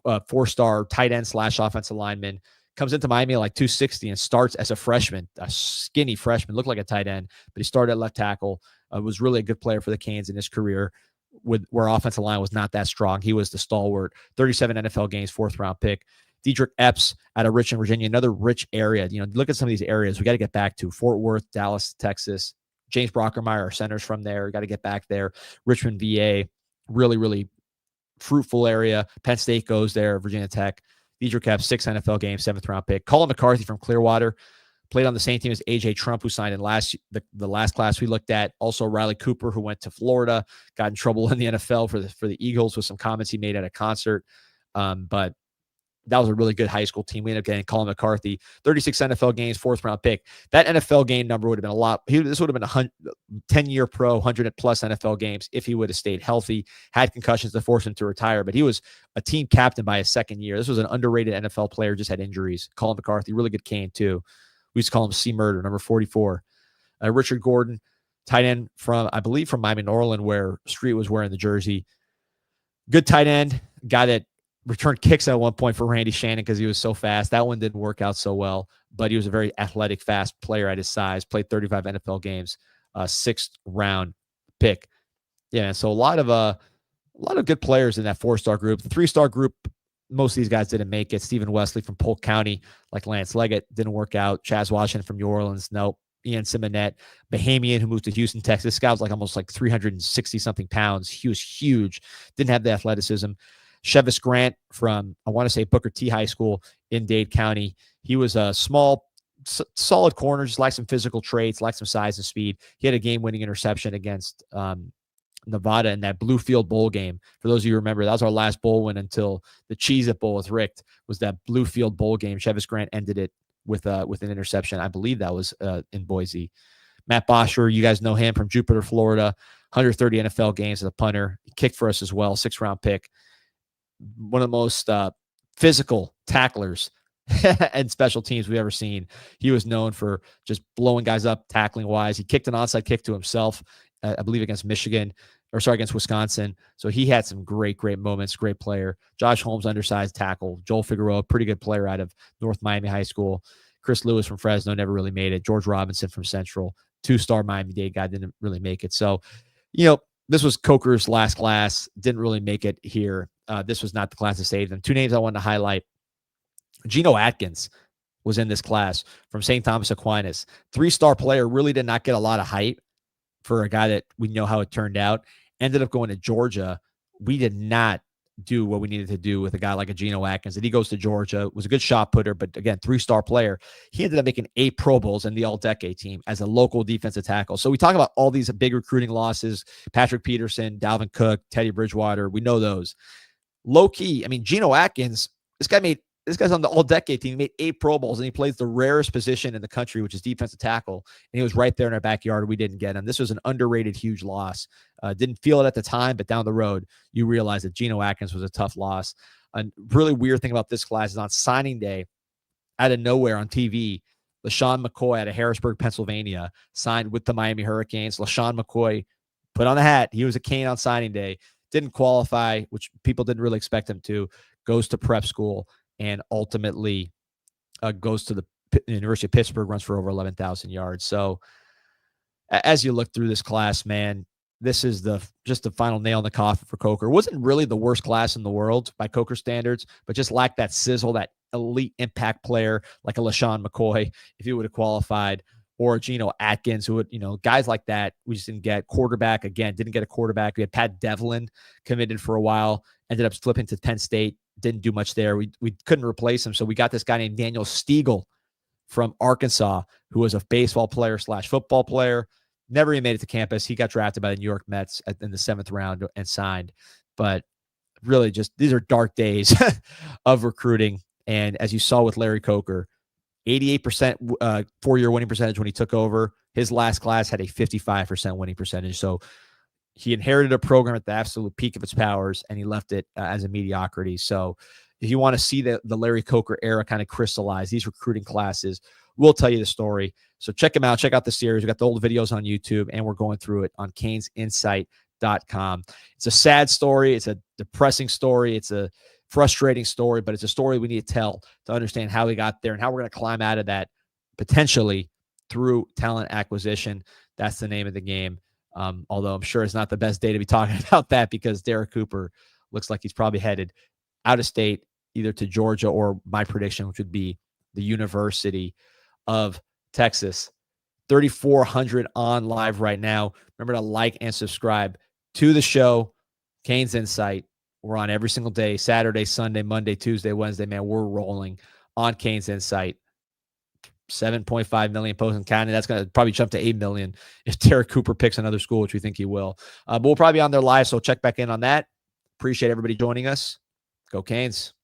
4-star tight end / offensive lineman, comes into Miami at like 260 and starts as a freshman, a skinny freshman, looked like a tight end, but he started at left tackle, was really a good player for the Canes in his career where offensive line was not that strong. He was the stalwart, 37 NFL games, 4th round pick. Diedrich Epps out of Richmond, Virginia, another rich area. Look at some of these areas we got to get back to. Fort Worth, Dallas, Texas. James Brockermeyer, our centers from there. Got to get back there. Richmond, VA, really, really fruitful area. Penn State goes there, Virginia Tech. Diedrich Epps, 6 NFL games, 7th round pick. Colin McCarthy from Clearwater, played on the same team as AJ Trump, who signed in the last class we looked at. Also Riley Cooper, who went to Florida, got in trouble in the NFL for the Eagles with some comments he made at a concert. But that was a really good high school team. We ended up getting Colin McCarthy, 36 NFL games, 4th round pick. That NFL game number would have been a lot. This would have been a 10-year pro, 100-plus NFL games if he would have stayed healthy, had concussions to force him to retire. But he was a team captain by his 2nd year. This was an underrated NFL player, just had injuries. Colin McCarthy, really good cane too. We used to call him C Murder, number 44. Richard Gordon, tight end from Miami Norland, where Street was wearing the jersey. Good tight end, guy that returned kicks at one point for Randy Shannon because he was so fast. That one didn't work out so well, but he was a very athletic, fast player at his size. Played 35 NFL games, 6th round pick. Yeah, so a lot of good players in that 4-star group. The 3-star group, most of these guys didn't make it. Stephen Wesley from Polk County, like Lance Leggett, didn't work out. Chaz Washington from New Orleans, nope. Ian Simonet, Bahamian, who moved to Houston, Texas. This guy was like almost like 360-something pounds. He was huge. Didn't have the athleticism. Chevis Grant from, I want to say, Booker T High School in Dade County. He was a small, solid corner, just liked some physical traits, liked some size and speed. He had a game-winning interception against Nevada in that Bluefield Bowl game. For those of you who remember, that was our last bowl win until the Cheez-It Bowl with Richt, was that Bluefield Bowl game. Chevis Grant ended it with an interception. I believe that was in Boise. Matt Bosher, you guys know him from Jupiter, Florida, 130 NFL games as a punter. He kicked for us as well, 6th-round pick. One of the most physical tacklers and special teams we've ever seen. He was known for just blowing guys up tackling wise. He kicked an onside kick to himself, I believe against Michigan. against Wisconsin. So he had some great moments, great player. Josh Holmes, undersized tackle. Joel Figueroa, pretty good player out of North Miami High School. Chris Lewis from Fresno never really made it. George Robinson from Central, 2-star Miami-Dade guy, didn't really make it. So, this was Coker's last class, didn't really make it here. This was not the class that saved them. 2 names I wanted to highlight. Geno Atkins was in this class from St. Thomas Aquinas. 3-star player, really did not get a lot of hype for a guy that we know how it turned out. Ended up going to Georgia. We did not do what we needed to do with a guy like a Geno Atkins. And he goes to Georgia, was a good shot putter, but again, 3-star player. He ended up making 8 Pro Bowls in the all-decade team as a local defensive tackle. So we talk about all these big recruiting losses, Patrick Peterson, Dalvin Cook, Teddy Bridgewater. We know those. Low key, I mean, Geno Atkins, this guy's on the all-decade team. He made 8 Pro Bowls, and he plays the rarest position in the country, which is defensive tackle. And he was right there in our backyard. We didn't get him. This was an underrated, huge loss. Didn't feel it at the time, but down the road, you realize that Geno Atkins was a tough loss. A really weird thing about this class is on signing day, out of nowhere on TV, LaShawn McCoy out of Harrisburg, Pennsylvania, signed with the Miami Hurricanes. LaShawn McCoy put on the hat. He was a Cane on signing day. Didn't qualify, which people didn't really expect him to. Goes to prep school. And ultimately goes to the University of Pittsburgh, runs for over 11,000 yards. So as you look through this class, man, this is just the final nail in the coffin for Coker. It wasn't really the worst class in the world by Coker standards, but just lacked that sizzle, that elite impact player like a LaShawn McCoy, if he would have qualified, or Geno Atkins, who would, guys like that, we just didn't get. Quarterback, again, didn't get a quarterback. We had Pat Devlin committed for a while, ended up flipping to Penn State. Didn't do much there. We couldn't replace him. So we got this guy named Daniel Stiegel from Arkansas, who was a baseball player / football player. Never even made it to campus. He got drafted by the New York Mets in the 7th round and signed. But really just, these are dark days of recruiting. And as you saw with Larry Coker, 88% 4-year winning percentage when he took over. His last class had a 55% winning percentage. So he inherited a program at the absolute peak of its powers, and he left it as a mediocrity. So if you want to see the Larry Coker era kind of crystallize, these recruiting classes, we'll tell you the story. So check them out. Check out the series. We got the old videos on YouTube, and we're going through it on canesinsight.com. It's a sad story. It's a depressing story. It's a frustrating story, but it's a story we need to tell to understand how we got there and how we're going to climb out of that potentially through talent acquisition. That's the name of the game. Although I'm sure it's not the best day to be talking about that, because Derrek Cooper looks like he's probably headed out of state, either to Georgia or my prediction, which would be the University of Texas. 3,400 on live right now. Remember to like and subscribe to the show, Canes Insight. We're on every single day, Saturday, Sunday, Monday, Tuesday, Wednesday. Man, we're rolling on Canes Insight. 7.5 million posts in Canada. That's going to probably jump to 8 million if Derrek Cooper picks another school, which we think he will. But we'll probably be on there live, so check back in on that. Appreciate everybody joining us. Go Canes.